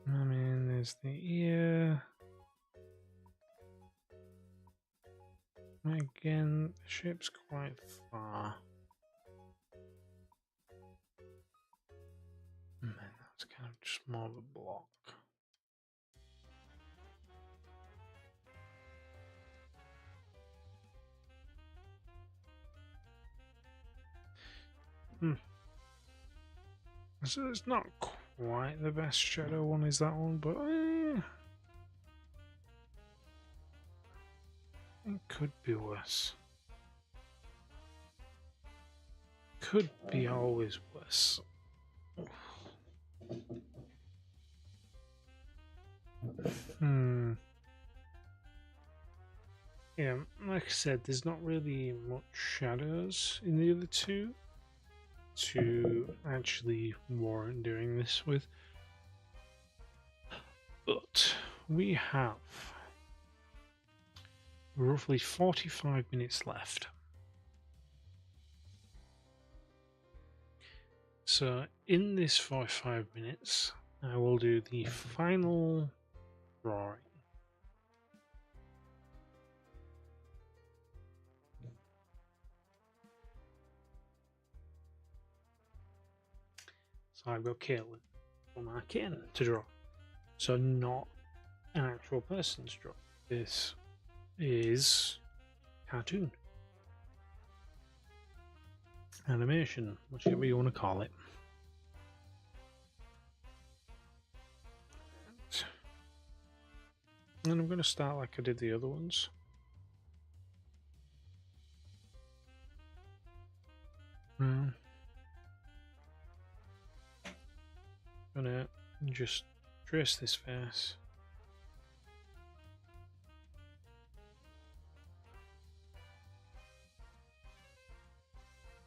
[SPEAKER 1] I mean, there's the ear. Again, the shape's quite far. And then that's kind of just more of a block. So it's not quite the best shadow one, is that one, but it could be worse. Could be always worse. Yeah, like I said, there's not really much shadows in the other two to actually warrant doing this with. But we have roughly 45 minutes left. So in this 45 minutes, I will do the final drawing. So I've got Caitlin or Wakeren to draw. So not an actual person's draw. This is cartoon. Animation, whichever you want to call it. And I'm going to start like I did the other ones. Gonna just trace this face.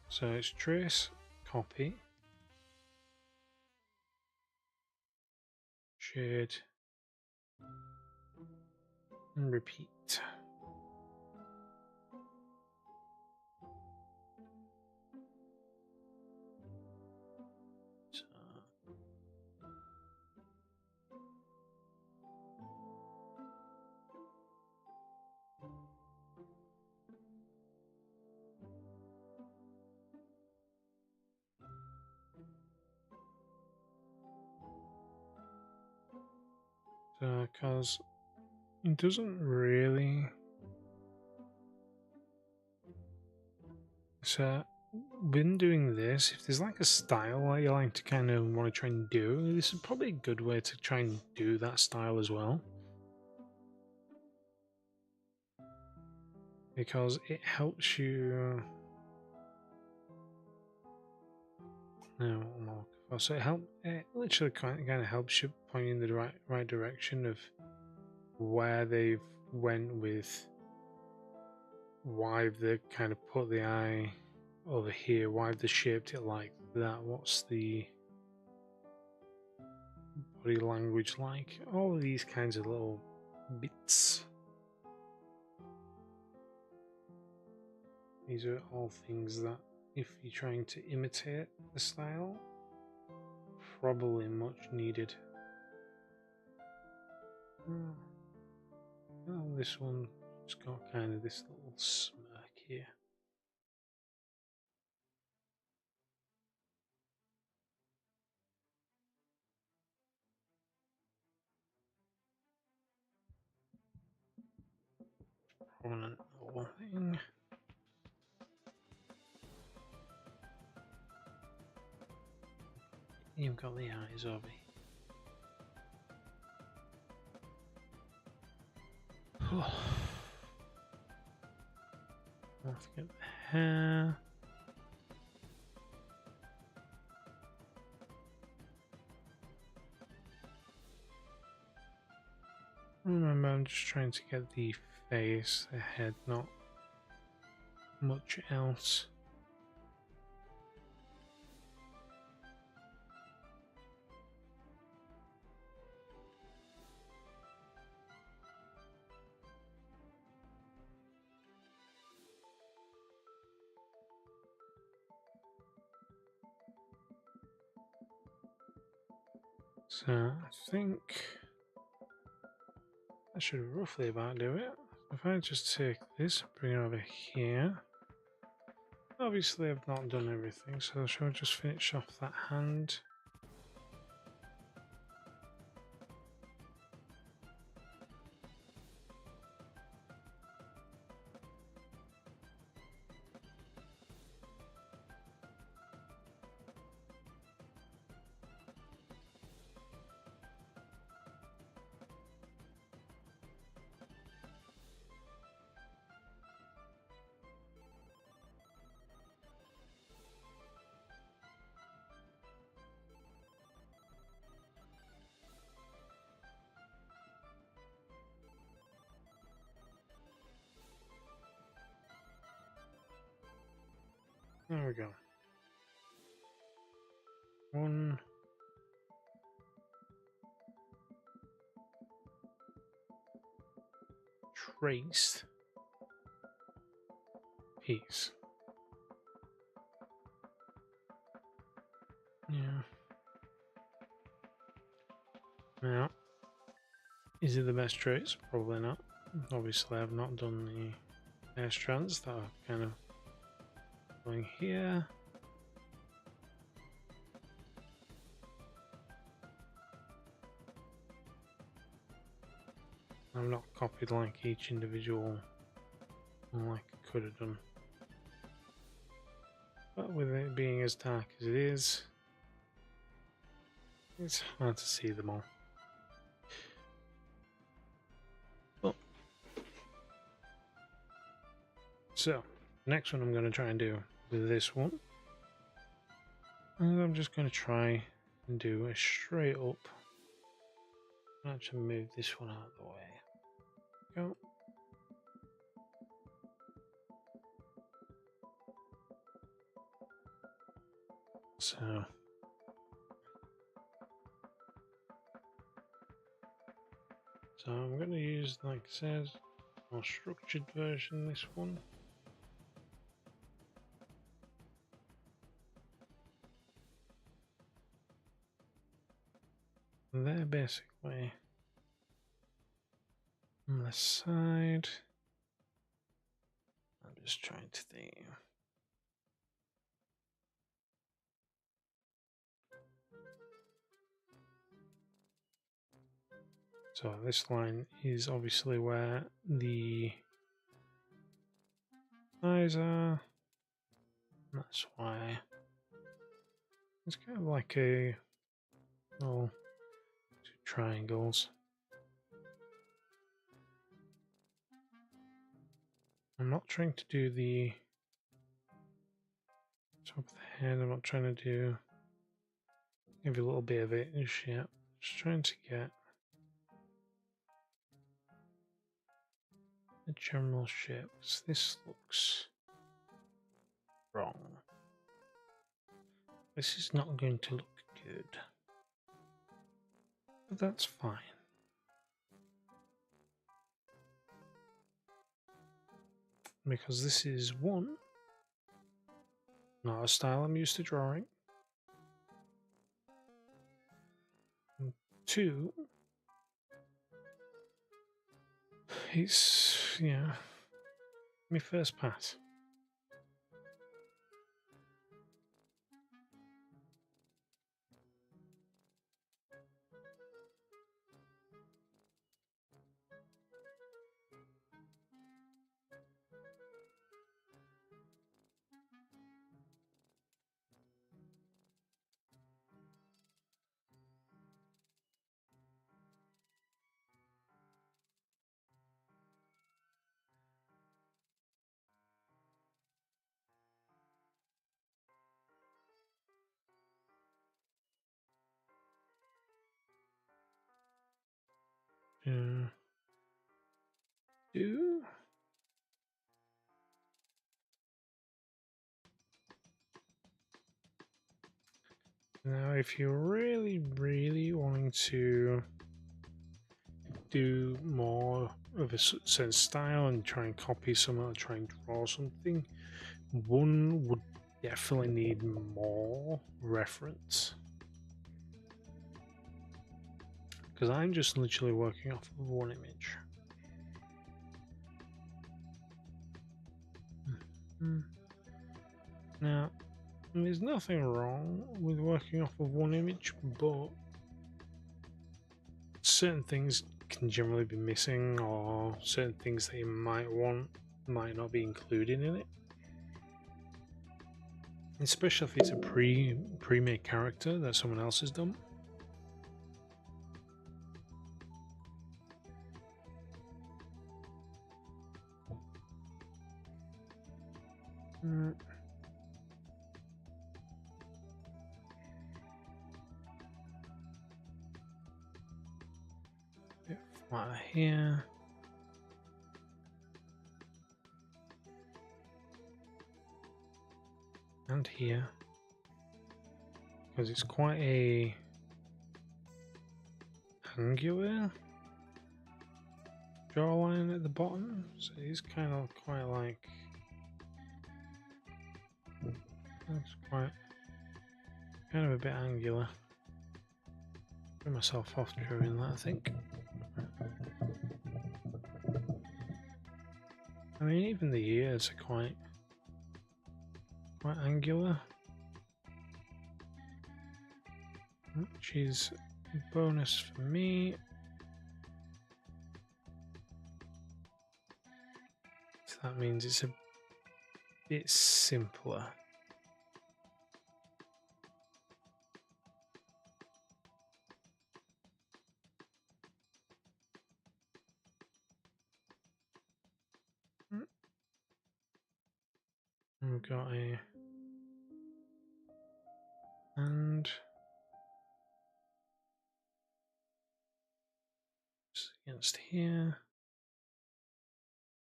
[SPEAKER 1] So it's trace, copy, shade, and repeat. Because it doesn't really. So, when doing this, if there's like a style that you like to kind of want to try and do, this is probably a good way to try and do that style as well. Because it helps you. No, so it literally kind of helps you point in the right direction of where they've went with why they kind of put the eye over here, why they shaped it like that, what's the body language like, all of these kinds of little bits. These are all things that if you're trying to imitate the style, probably much needed. Well, this one has got kind of this little smirk here. prominent little thing. You've got the eyes of it. Let's get the hair. Remember, I'm just trying to get the face, the head, not much else. So I think that should roughly about do it. If I just take this, bring it over here. Obviously I've not done everything, so shall I just finish off that hand? There we go. One. Traced piece. Yeah. Now, is it the best trace? Probably not. Obviously, I've not done the hair strands that are kind of going here. I've not copied like each individual like I could have done. But with it being as dark as it is, it's hard to see them all. But, so, next one I'm going to try and do with this one. And I'm just going to try and do a straight up. I'll actually move this one out of the way. Go. So I'm going to use, like I said, a more structured version, this one. And there basically on the side. I'm just trying to think. So this line is obviously where the eyes are. That's why it's kind of like a two triangles. I'm not trying to do the top of the head. I'm not trying to do give you a little bit of it just yet. Just trying to get the general shape. This looks wrong. This is not going to look good, but that's fine. Because this is one, not a style I'm used to drawing. And two, it's, yeah, my first pass. do. Now, if you're really wanting to do more of a certain style and try and copy someone or try and draw something, one would definitely need more reference. Because I'm just literally working off of one image. Now, there's nothing wrong with working off of one image, but certain things can generally be missing, or certain things that you might want might not be included in it. Especially if it's a pre-made character that someone else has done. Bit flatter here. And here. Because it's quite a angular jawline at the bottom, so it's kind of quite like it's quite kind of a bit angular. Put myself off drawing that, I think. I mean, even the ears are quite angular, which is a bonus for me. So that means it's a bit simpler. We've got a hand against here,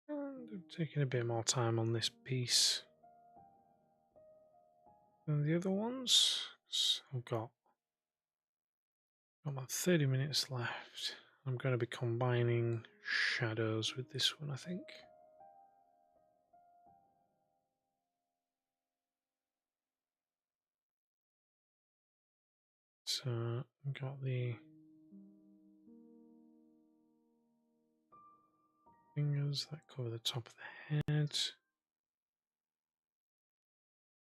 [SPEAKER 1] and I'm taking a bit more time on this piece than the other ones. So I've got about 30 minutes left. I'm going to be combining shadows with this one, I think. So I've got the fingers that cover the top of the head.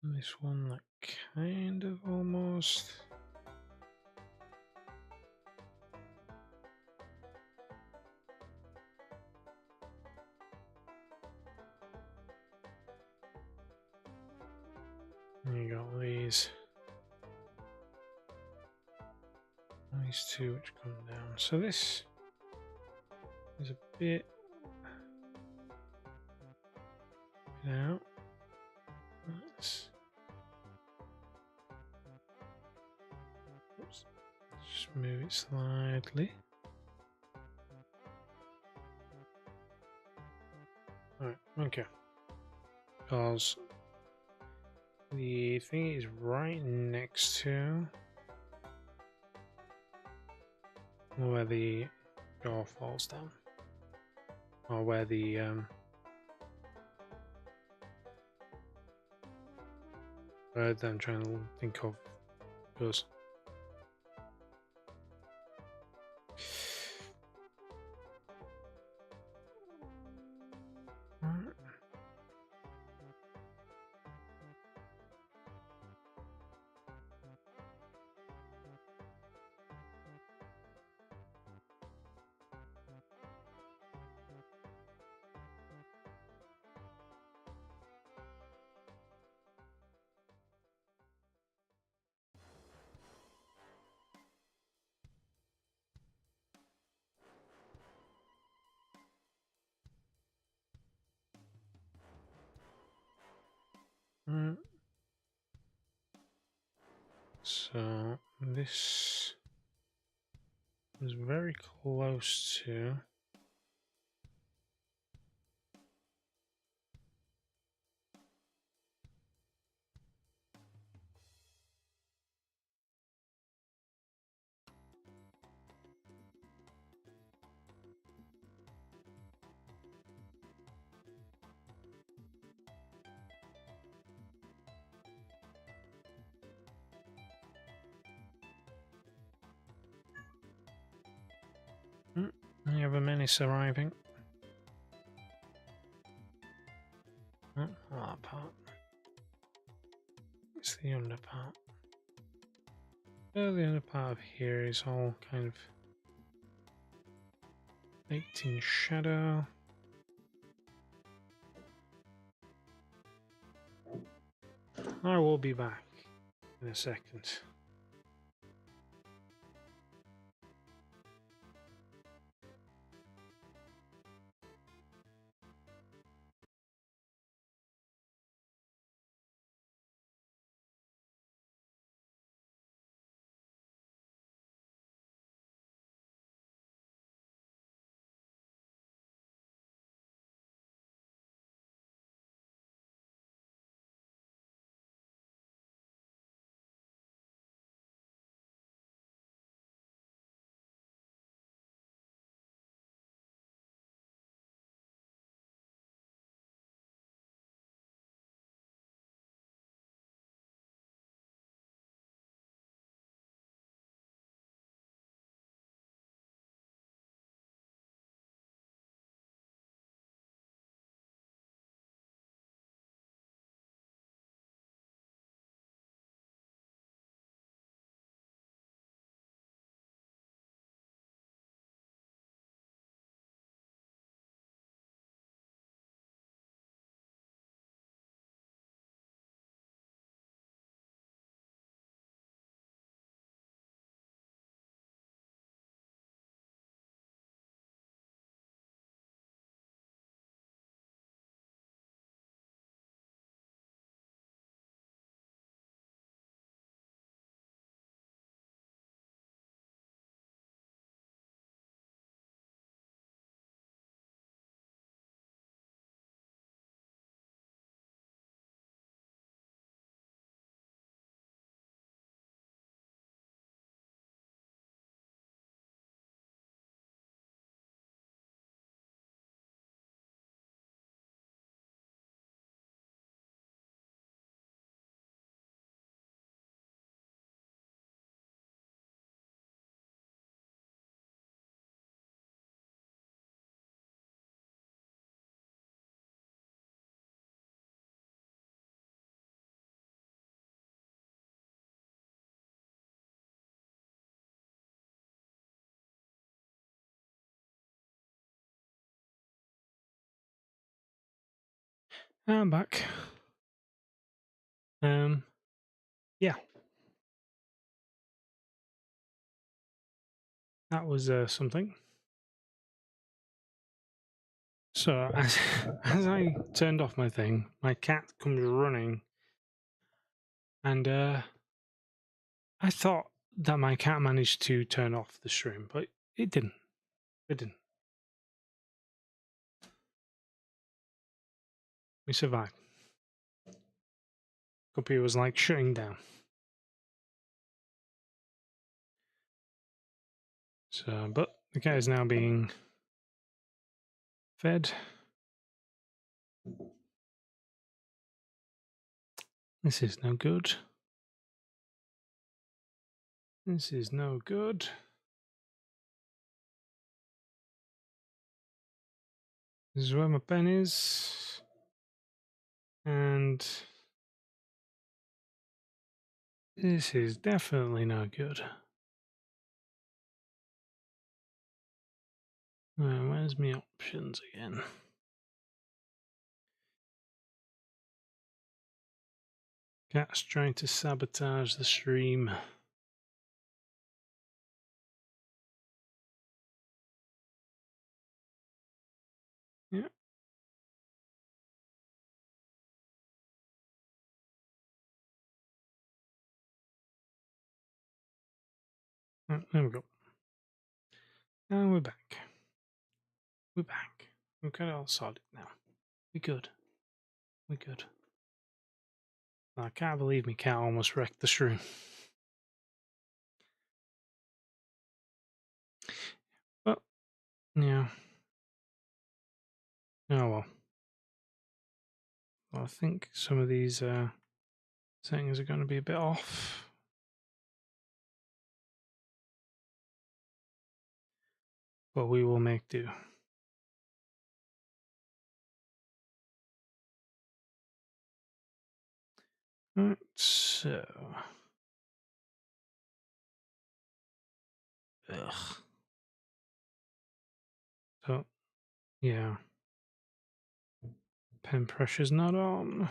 [SPEAKER 1] And this one that kind of almost. And you got these two which come down. So this is a bit out. Let's just move it slightly. Alright, okay. Because the thing is right next to where the jaw falls down, or where the bird that I'm trying to think of goes. So this was very close to. We have a menace arriving. Oh, that part. It's the under part. Oh, the under part of here is all kind of baked in shadow. I will be back in a second. I'm back. Yeah, that was something. So as I turned off my thing, my cat comes running, and I thought that my cat managed to turn off the stream, but it didn't. It didn't. We survived. Computer was like shutting down. So, but the cat is now being fed. This is no good. This is no good. This is where my pen is. And this is definitely no good. Where's my options again? Cat's trying to sabotage the stream. Yeah. Oh, there we go. And we're back. We're back. We've got it all sorted now. We're good. We're good. I can't believe me cat almost wrecked the shroom. But, yeah. Oh well. I think some of these settings are going to be a bit off. But we will make do. Right, so. Ugh. So, yeah. Pen pressure's not on.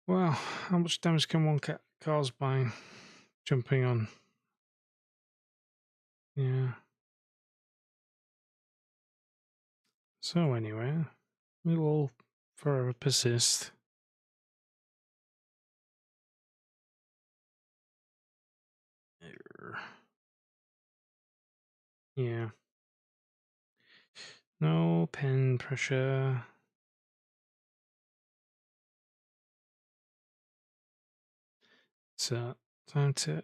[SPEAKER 1] Well, how much damage can one cat cause by jumping on? Yeah. So anyway, we will forever persist. Yeah. No pen pressure. So time to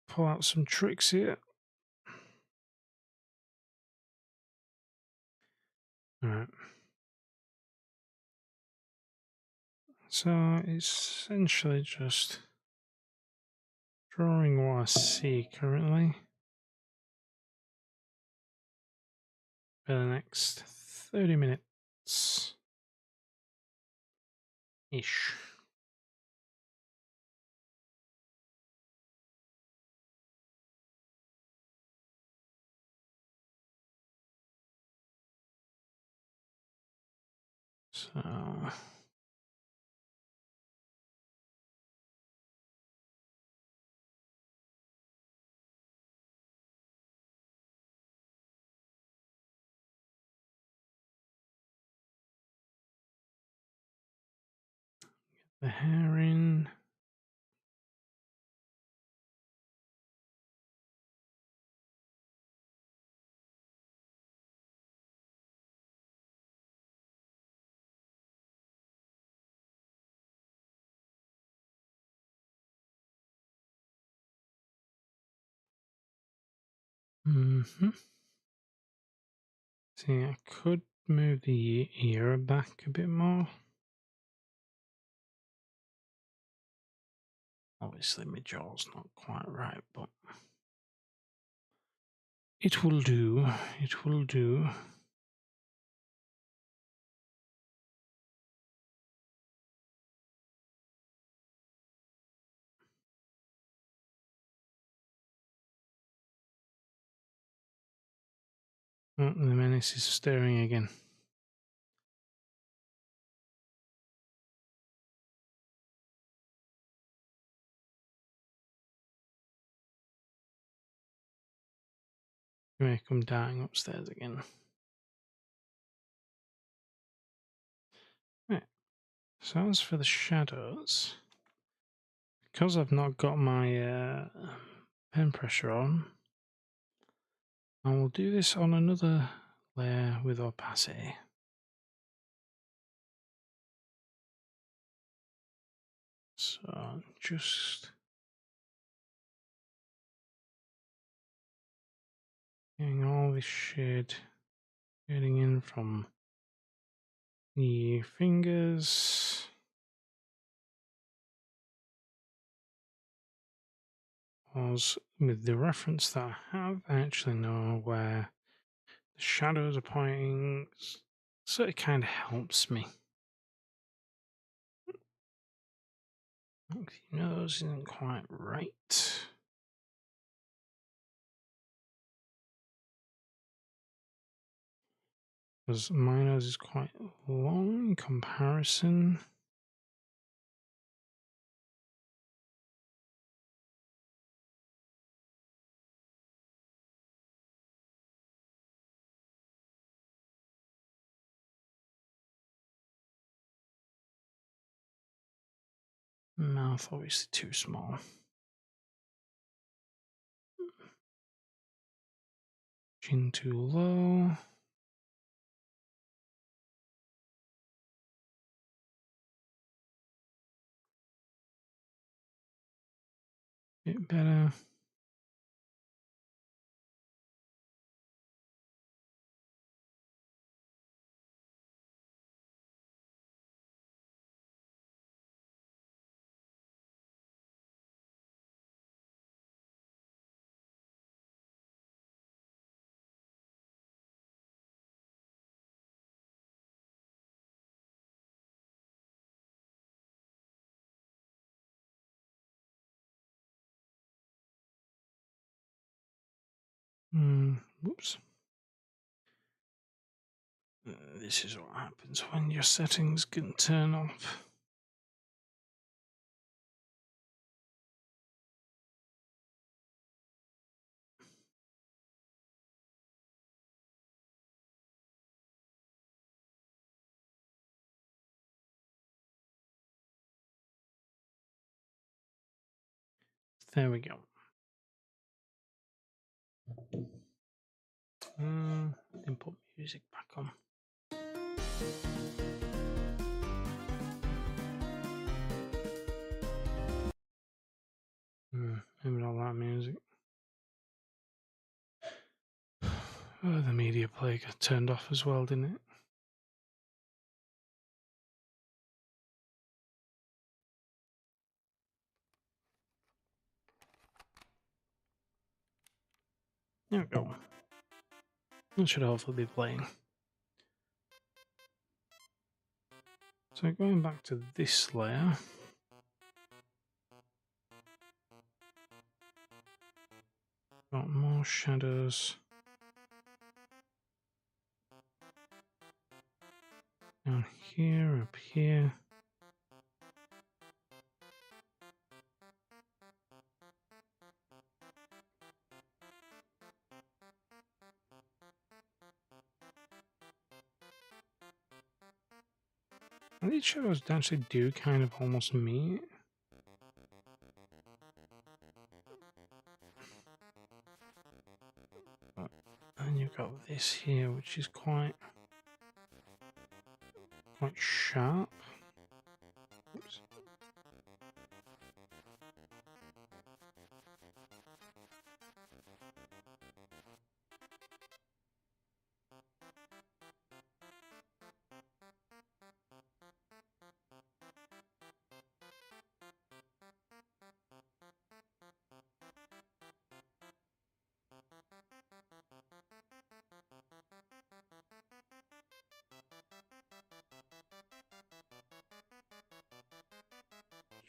[SPEAKER 1] pull out some tricks here. Alright. So it's essentially just drawing what I see currently for the next 30 minutes ish. So the hair in. See, I could move the ear back a bit more. Obviously, my jaw's not quite right, but it will do. It will do. Oh, the menace is stirring again. You may come darting upstairs again. Right. So as for the shadows, because I've not got my pen pressure on, I will do this on another layer with opacity. So just getting all this shade getting in from the fingers. As with the reference that I have, I actually know where the shadows are pointing, so it kind of helps me. The nose isn't quite right. Because my nose is quite long in comparison. Mouth obviously too small. Chin too low. Bit better. Whoops. This is what happens when your settings can turn off. There we go. Input music back on. Maybe not that music. Oh, the media player got turned off as well, didn't it? There we go. That should hopefully be playing. So going back to this layer. Got more shadows. Down here, up here. And these shadows actually do kind of almost meet. And you've got this here, which is quite sharp. Oops.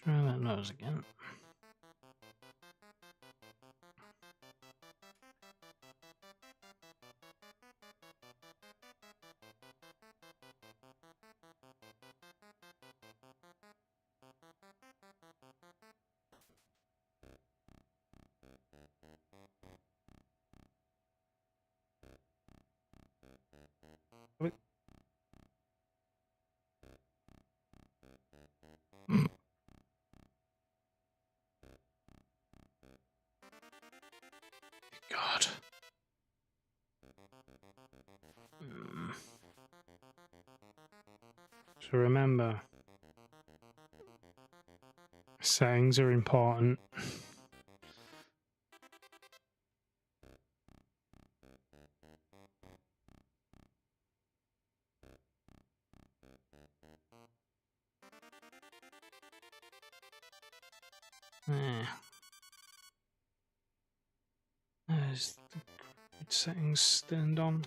[SPEAKER 1] Try that nose again. God. So remember, settings are important. There's the grid settings turned on.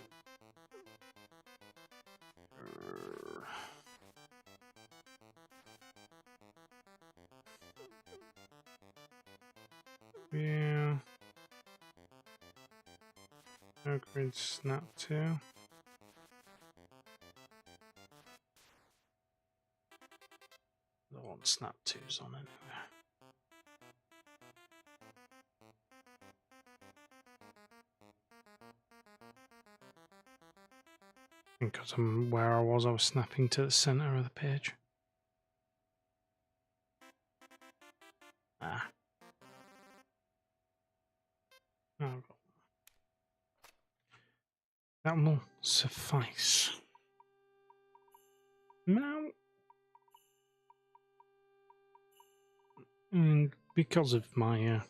[SPEAKER 1] Yeah. No grid snap to. The one snap 2's on anyway. Because I'm where I was snapping to the center of the page. That will suffice. Now, and because of my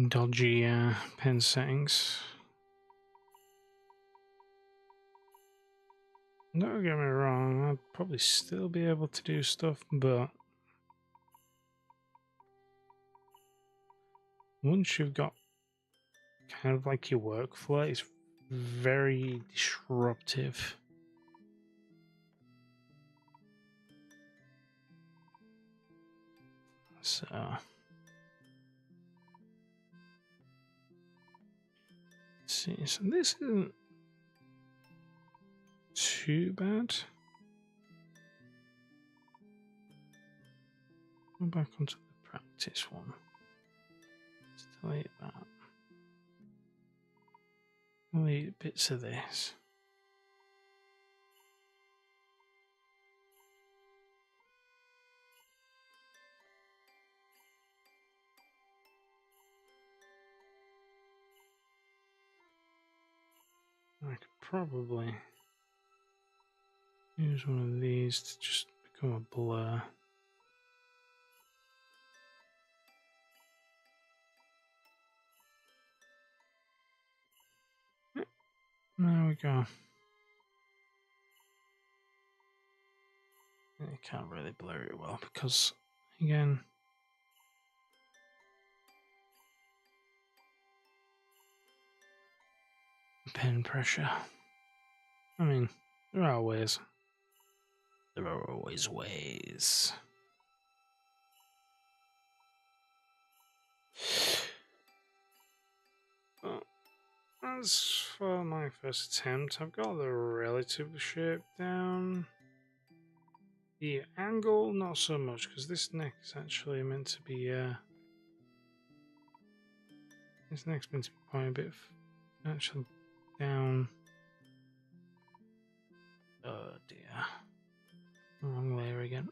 [SPEAKER 1] dodgy pen settings, don't get me wrong, I'd probably still be able to do stuff, but once you've got kind of like your workflow, it's very disruptive. So let's see, so this isn't too bad. Go back onto the practice one. Let's delete that. Delete bits of this. I could probably use one of these to just become a blur. There we go. I can't really blur it well because, again, pen pressure. I mean, there are ways. There are always ways. But as for my first attempt, I've got the relative shape down. The angle, not so much, because this neck is actually meant to be, this neck's meant to be quite a bit actually down. Oh dear. Wrong layer again.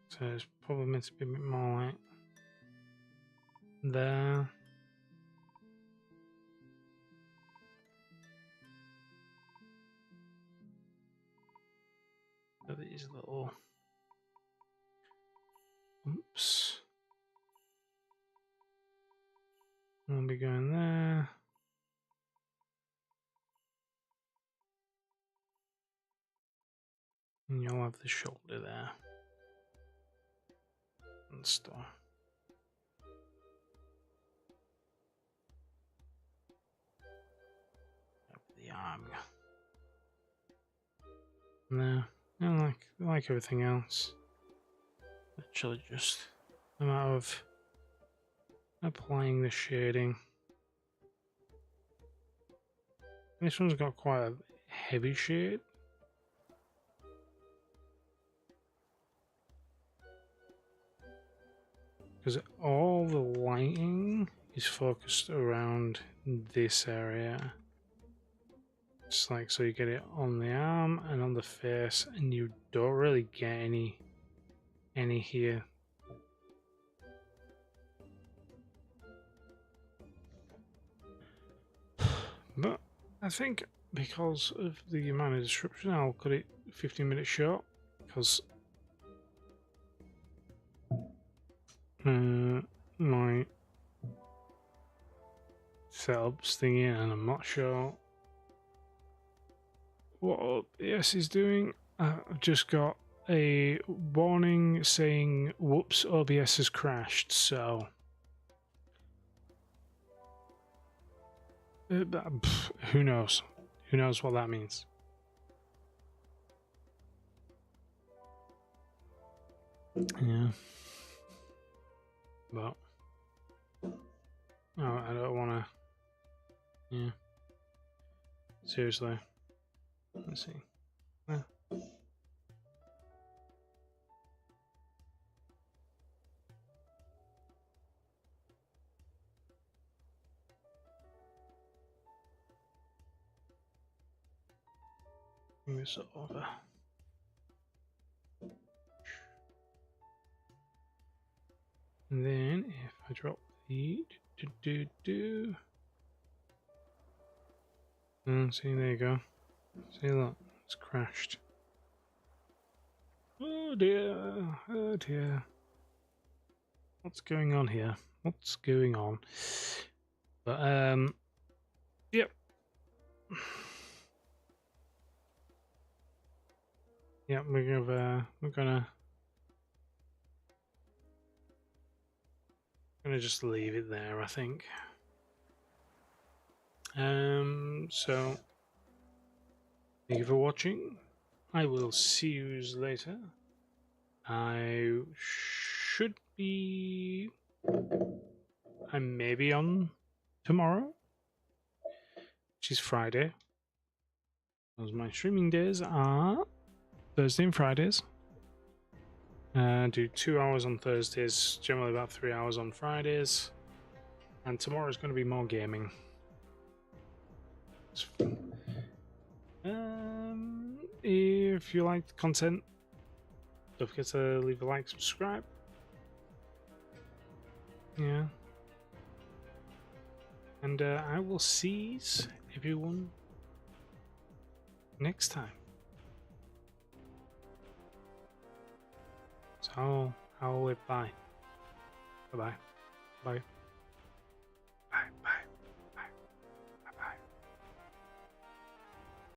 [SPEAKER 1] So it's probably meant to be a bit more like there. So these little bumps will be going there. And you'll have the shoulder there. And stuff. The arm. There. And like everything else. Actually just a matter of applying the shading. This one's got quite a heavy shade. Because all the lighting is focused around this area. It's like, so you get it on the arm and on the face, and you don't really get any here. But I think because of the amount of disruption, I'll cut it 15-minute short, because my setup's thingy, and I'm not sure what OBS is doing. I've just got a warning saying, whoops, OBS has crashed, so who knows? Who knows what that means? Yeah. But I don't want to. Yeah. Seriously. Let's see. Yeah. Bring this over. And then if I drop the see, there you go. See, look, it's crashed. Oh dear, oh dear. What's going on here? What's going on? But yep. Yeah, we're gonna just leave it there, I think. So thank you for watching. I will see you later. I may be on tomorrow, which is Friday. Those my streaming days are Thursday and Fridays. Do 2 hours on Thursdays, generally about 3 hours on Fridays, and tomorrow is going to be more gaming. If you like the content, don't forget to leave a like, subscribe. Yeah. And I will see everyone next time. So I'll bye. Bye-bye. Bye.